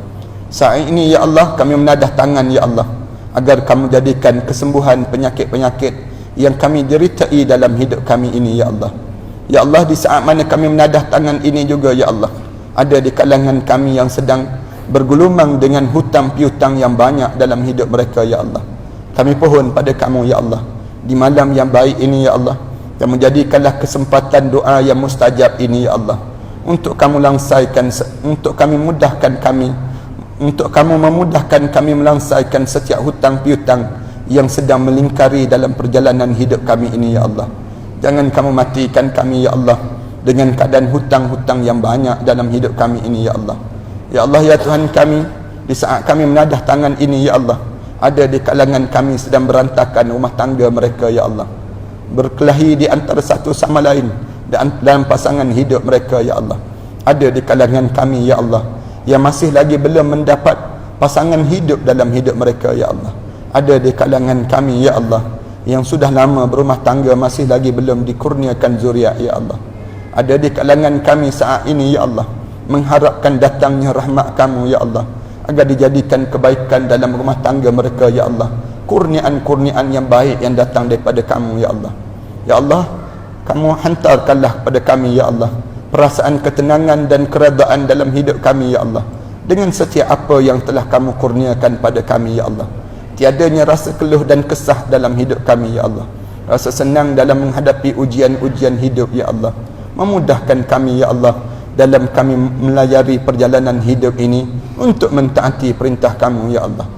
Saat ini ya Allah, kami menadah tangan ya Allah, agar kamu jadikan kesembuhan penyakit-penyakit yang kami deritai dalam hidup kami ini ya Allah. Ya Allah, di saat mana kami menadah tangan ini juga ya Allah, ada di kalangan kami yang sedang bergulumang dengan hutang piutang yang banyak dalam hidup mereka ya Allah. Kami pohon pada kamu ya Allah, di malam yang baik ini ya Allah, dan menjadikanlah kesempatan doa yang mustajab ini ya Allah, untuk kamu langsaikan, untuk kami mudahkan kami, untuk kamu memudahkan kami melangsaikan setiap hutang piutang yang sedang melingkari dalam perjalanan hidup kami ini ya Allah. Jangan kamu matikan kami ya Allah dengan keadaan hutang-hutang yang banyak dalam hidup kami ini ya Allah. Ya Allah, ya Tuhan kami, di saat kami menadah tangan ini ya Allah, ada di kalangan kami sedang berantakan rumah tangga mereka ya Allah, berkelahi di antara satu sama lain dan dalam pasangan hidup mereka ya Allah. Ada di kalangan kami ya Allah yang masih lagi belum mendapat pasangan hidup dalam hidup mereka ya Allah. Ada di kalangan kami ya Allah yang sudah lama berumah tangga masih lagi belum dikurniakan zuriat ya Allah. Ada di kalangan kami saat ini ya Allah mengharapkan datangnya rahmat kamu ya Allah, agar dijadikan kebaikan dalam rumah tangga mereka ya Allah. Kurniaan-kurniaan yang baik yang datang daripada kamu ya Allah. Ya Allah, kamu hantarkanlah kepada kami ya Allah perasaan ketenangan dan keredaan dalam hidup kami ya Allah, dengan setiap apa yang telah kamu kurniakan pada kami ya Allah. Tiadanya rasa keluh dan kesah dalam hidup kami ya Allah, rasa senang dalam menghadapi ujian-ujian hidup ya Allah. Memudahkan kami ya Allah dalam kami melayari perjalanan hidup ini untuk mentaati perintah kamu ya Allah.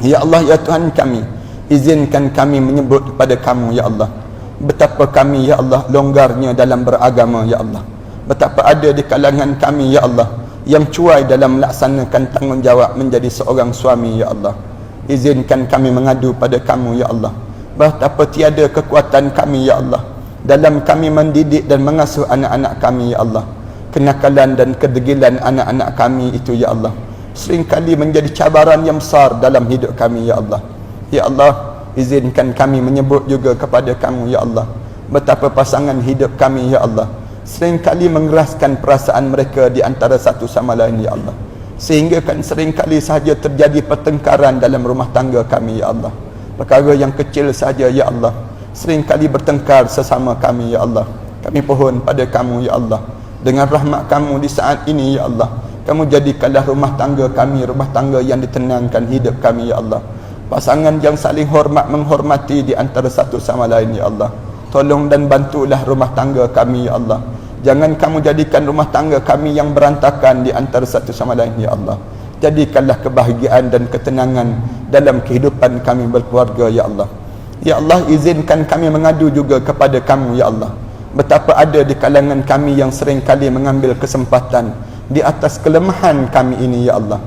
Ya Allah, ya Tuhan kami, izinkan kami menyebut kepada kamu ya Allah betapa kami ya Allah longgarnya dalam beragama ya Allah. Betapa ada di kalangan kami ya Allah yang cuai dalam melaksanakan tanggungjawab menjadi seorang suami ya Allah. Izinkan kami mengadu pada kamu ya Allah betapa tiada kekuatan kami ya Allah dalam kami mendidik dan mengasuh anak-anak kami ya Allah. Kenakalan dan kedegilan anak-anak kami itu ya Allah seringkali menjadi cabaran yang besar dalam hidup kami ya Allah. Ya Allah, izinkan kami menyebut juga kepada kamu ya Allah betapa pasangan hidup kami ya Allah seringkali mengeraskan perasaan mereka di antara satu sama lain ya Allah, sehingga kan seringkali sahaja terjadi pertengkaran dalam rumah tangga kami ya Allah. Perkara yang kecil saja ya Allah seringkali bertengkar sesama kami ya Allah. Kami pohon pada kamu ya Allah, dengan rahmat kamu di saat ini ya Allah, kamu jadikanlah rumah tangga kami rumah tangga yang ditenangkan hidup kami ya Allah. Pasangan yang saling hormat menghormati di antara satu sama lain ya Allah. Tolong dan bantulah rumah tangga kami ya Allah. Jangan kamu jadikan rumah tangga kami yang berantakan di antara satu sama lain ya Allah. Jadikanlah kebahagiaan dan ketenangan dalam kehidupan kami berkeluarga ya Allah. Ya Allah, izinkan kami mengadu juga kepada kamu ya Allah betapa ada di kalangan kami yang seringkali mengambil kesempatan di atas kelemahan kami ini ya Allah.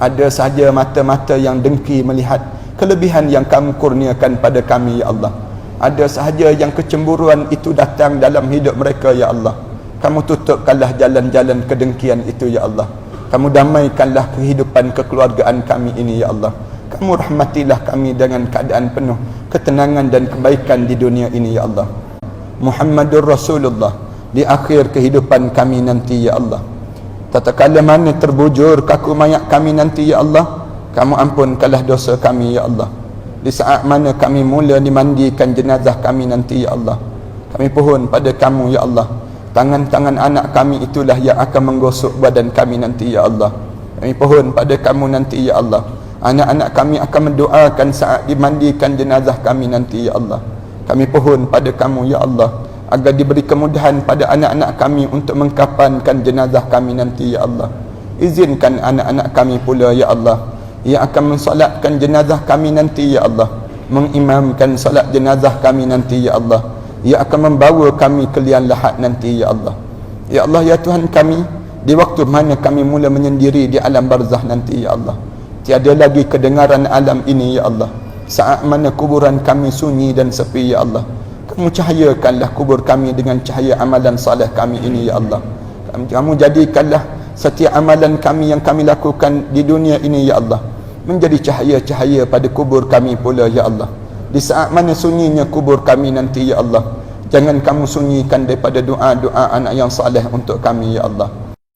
Ada sahaja mata-mata yang dengki melihat kelebihan yang kamu kurniakan pada kami ya Allah. Ada sahaja yang kecemburuan itu datang dalam hidup mereka ya Allah. Kamu tutupkanlah jalan-jalan kedengkian itu ya Allah. Kamu damaikanlah kehidupan kekeluargaan kami ini ya Allah. Kamu rahmatilah kami dengan keadaan penuh ketenangan dan kebaikan di dunia ini ya Allah. Muhammadur Rasulullah di akhir kehidupan kami nanti ya Allah. Tatkala mana terbujur kaku mayat kami nanti ya Allah, kamu ampunkanlah dosa kami ya Allah. Di saat mana kami mula dimandikan jenazah kami nanti ya Allah, kami pohon pada kamu ya Allah, tangan-tangan anak kami itulah yang akan menggosok badan kami nanti ya Allah. Kami pohon pada kamu nanti ya Allah, anak-anak kami akan mendoakan saat dimandikan jenazah kami nanti ya Allah. Kami pohon pada kamu ya Allah agar diberi kemudahan pada anak-anak kami untuk mengkafankan jenazah kami nanti ya Allah. Izinkan anak-anak kami pula ya Allah yang akan mensolatkan jenazah kami nanti ya Allah, mengimamkan solat jenazah kami nanti ya Allah, yang akan membawa kami ke liang lahat nanti ya Allah. Ya Allah, ya Tuhan kami, di waktu mana kami mula menyendiri di alam barzah nanti ya Allah, tiada lagi kedengaran alam ini ya Allah. Saat mana kuburan kami sunyi dan sepi ya Allah, kamu cahayakanlah kubur kami dengan cahaya amalan salih kami ini ya Allah. Kamu jadikanlah setiap amalan kami yang kami lakukan di dunia ini ya Allah menjadi cahaya-cahaya pada kubur kami pula ya Allah. Di saat mana sunyinya kubur kami nanti ya Allah, jangan kamu sunyikan daripada doa-doa anak yang saleh untuk kami ya Allah.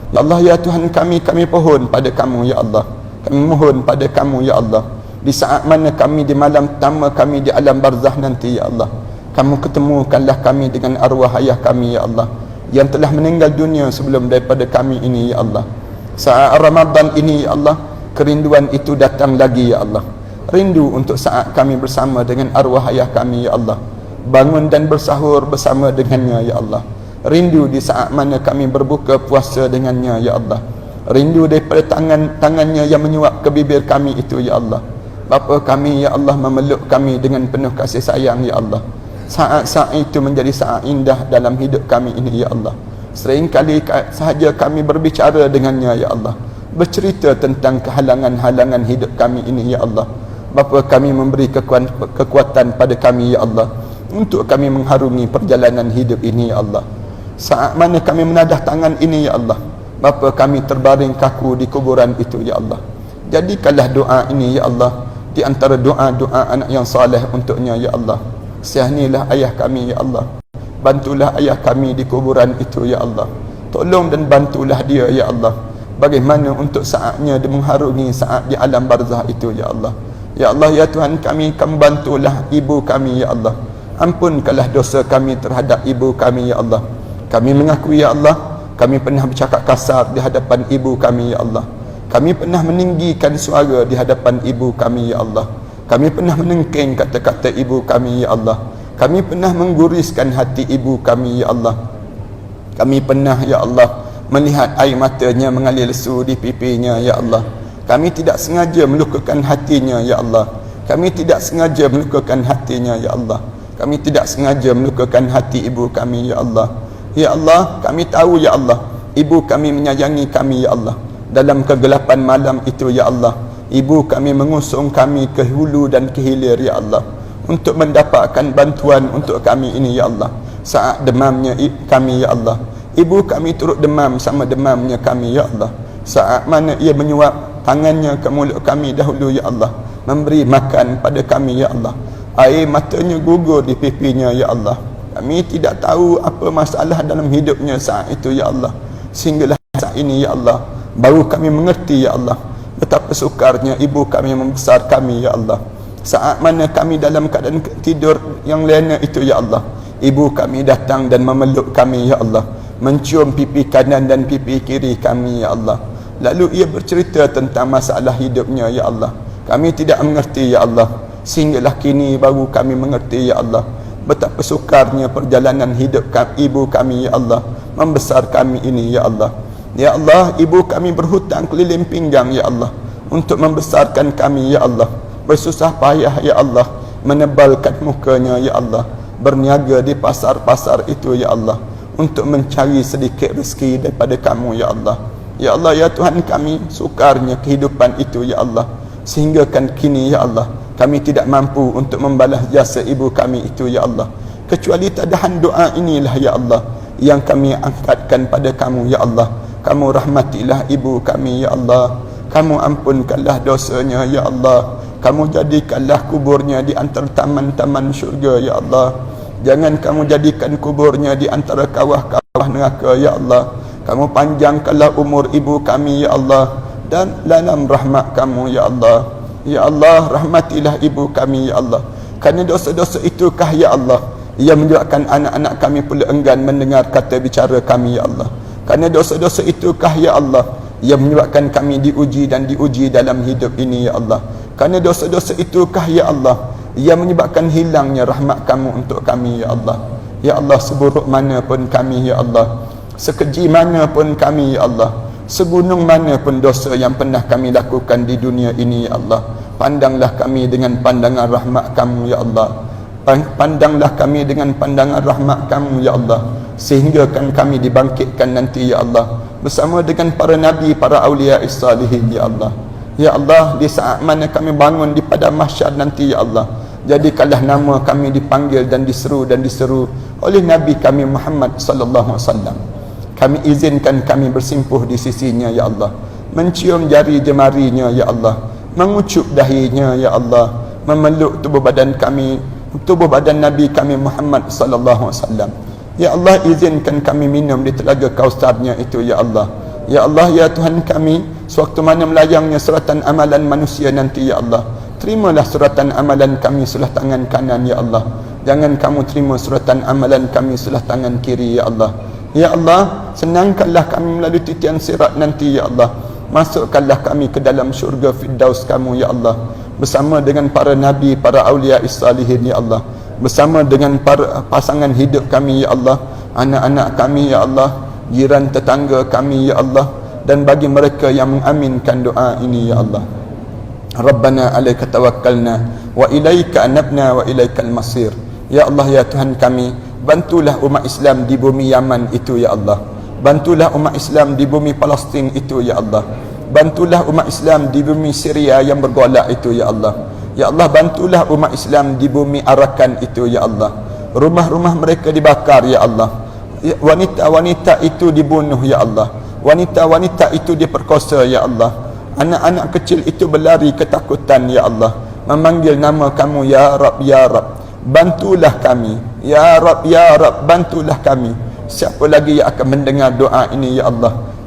Ya Allah, ya Tuhan kami pohon pada kamu ya Allah. Kami mohon pada kamu ya Allah, di saat mana kami di malam pertama kami di alam barzah nanti ya Allah, kamu ketemukanlah kami dengan arwah ayah kami ya Allah yang telah meninggal dunia sebelum daripada kami ini ya Allah. Saat Ramadan ini ya Allah, kerinduan itu datang lagi ya Allah. Rindu untuk saat kami bersama dengan arwah ayah kami ya Allah, bangun dan bersahur bersama dengannya ya Allah. Rindu di saat mana kami berbuka puasa dengannya ya Allah. Rindu daripada tangannya yang menyuap ke bibir kami itu ya Allah. Bapa kami ya Allah memeluk kami dengan penuh kasih sayang ya Allah. Saat-saat itu menjadi saat indah dalam hidup kami ini ya Allah. Seringkali sahaja kami berbicara dengannya ya Allah, bercerita tentang kehalangan-halangan hidup kami ini ya Allah. Bapa kami memberi kekuatan pada kami ya Allah untuk kami mengharungi perjalanan hidup ini ya Allah. Saat mana kami menadah tangan ini ya Allah, bapa kami terbaring kaku di kuburan itu ya Allah. Jadikanlah doa ini ya Allah di antara doa-doa anak yang saleh untuknya ya Allah. Sihnilah ayah kami ya Allah, bantulah ayah kami di kuburan itu ya Allah. Tolong dan bantulah dia ya Allah bagaimana untuk saatnya dia mengharungi saat di alam barzah itu ya Allah. Ya Allah ya Tuhan kami, kamu bantulah ibu kami ya Allah. Ampunkanlah dosa kami terhadap ibu kami ya Allah. Kami mengakui ya Allah, kami pernah bercakap kasar di hadapan ibu kami ya Allah. Kami pernah meninggikan suara di hadapan ibu kami ya Allah. Kami pernah menengking kata-kata ibu kami ya Allah. Kami pernah mengguriskan hati ibu kami ya Allah. Kami pernah ya Allah melihat air matanya mengalir lesu di pipinya ya Allah. Kami tidak sengaja melukakan hatinya ya Allah. Kami tidak sengaja melukakan hatinya ya Allah. Kami tidak sengaja melukakan hati ibu kami ya Allah. Ya Allah, kami tahu ya Allah, ibu kami menyayangi kami ya Allah. Dalam kegelapan malam itu ya Allah, ibu kami mengusung kami ke hulu dan ke hilir ya Allah, untuk mendapatkan bantuan untuk kami ini ya Allah. Saat demamnya kami ya Allah, ibu kami turut demam sama demamnya kami ya Allah. Saat mana ia menyuap tangannya ke mulut kami dahulu ya Allah, memberi makan pada kami ya Allah, air matanya gugur di pipinya ya Allah. Kami tidak tahu apa masalah dalam hidupnya saat itu ya Allah, sehinggalah saat ini ya Allah baru kami mengerti ya Allah betapa sukarnya ibu kami membesar kami ya Allah. Saat mana kami dalam keadaan tidur yang lena itu ya Allah, ibu kami datang dan memeluk kami ya Allah, mencium pipi kanan dan pipi kiri kami ya Allah. Lalu ia bercerita tentang masalah hidupnya ya Allah. Kami tidak mengerti ya Allah, sehinggalah kini baru kami mengerti ya Allah betapa sukarnya perjalanan hidup ibu kami ya Allah, membesar kami ini ya Allah. Ya Allah, ibu kami berhutang keliling pinggang ya Allah untuk membesarkan kami ya Allah, bersusah payah ya Allah, menebalkan mukanya ya Allah, berniaga di pasar-pasar itu ya Allah, untuk mencari sedikit rezeki daripada kamu ya Allah. Ya Allah ya Tuhan kami, sukarnya kehidupan itu ya Allah, sehingga kan kini ya Allah kami tidak mampu untuk membalas jasa ibu kami itu ya Allah, kecuali tadahan doa inilah ya Allah yang kami angkatkan pada kamu ya Allah. Kamu rahmatilah ibu kami ya Allah, kamu ampunkanlah dosanya ya Allah, kamu jadikanlah kuburnya di antara taman-taman syurga ya Allah. Jangan kamu jadikan kuburnya di antara kawah-kawah neraka ya Allah. Kamu panjangkanlah umur ibu kami ya Allah, dan dalam rahmat kamu ya Allah. Ya Allah, rahmatilah ibu kami ya Allah, kerana dosa-dosa itukah ya Allah yang menyebabkan anak-anak kami pula enggan mendengar kata bicara kami ya Allah. Kerana dosa-dosa itukah ya Allah yang menyebabkan kami diuji dan diuji dalam hidup ini ya Allah. Kerana dosa-dosa itukah ya Allah yang menyebabkan hilangnya rahmat kamu untuk kami ya Allah. Ya Allah, seburuk mana pun kami ya Allah, sekeji mana pun kami ya Allah, segunung mana pun dosa yang pernah kami lakukan di dunia ini ya Allah, pandanglah kami dengan pandangan rahmat kamu ya Allah. Pandanglah kami dengan pandangan rahmat kamu ya Allah, sehingga kan kami dibangkitkan nanti ya Allah bersama dengan para nabi, para awliya salihin ya Allah. Ya Allah, di saat mana kami bangun di padang mahsyar nanti ya Allah, jadikanlah nama kami dipanggil dan diseru oleh Nabi kami Muhammad sallallahu alaihi wasallam. Kami izinkan kami bersimpuh di sisinya ya Allah, mencium jari jemarinya ya Allah, mengucup dahinya ya Allah, memeluk tubuh badan kami, tubuh badan Nabi kami Muhammad sallallahu alaihi wasallam. Ya Allah, izinkan kami minum di telaga Kausarnya itu ya Allah. Ya Allah ya Tuhan kami, sewaktu mana melayangnya suratan amalan manusia nanti ya Allah, terimalah suratan amalan kami sebelah tangan kanan ya Allah. Jangan kamu terima suratan amalan kami sebelah tangan kiri ya Allah. Ya Allah, senangkanlah kami melalui titian sirat nanti ya Allah. Masukkanlah kami ke dalam syurga Firdaus kamu ya Allah, bersama dengan para nabi, para awliya salihin ya Allah, bersama dengan para pasangan hidup kami ya Allah, anak-anak kami ya Allah, jiran tetangga kami ya Allah, dan bagi mereka yang mengaminkan doa ini ya Allah. Rabbana alaika tawakkalna wa ilaika anabna wa ilaikal masir. Ya Allah ya Tuhan kami, bantulah umat Islam di bumi Yaman itu ya Allah, bantulah umat Islam di bumi Palestin itu ya Allah, bantulah umat Islam di bumi Syria yang bergolak itu ya Allah. Ya Allah, bantulah umat Islam di bumi Arakan itu ya Allah. Rumah-rumah mereka dibakar ya Allah, wanita-wanita itu dibunuh ya Allah, wanita-wanita itu diperkosa ya Allah, anak-anak kecil itu berlari ketakutan ya Allah, memanggil nama kamu ya Rab ya Rab. Bantulah kami ya Rab ya Rab, bantulah kami. Siapa lagi yang akan mendengar doa ini ya Allah?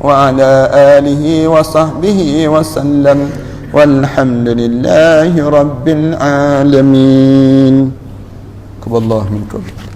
وعلى آله وصحبه وسلم والحمد لله رب العالمين. قبل الله منكم.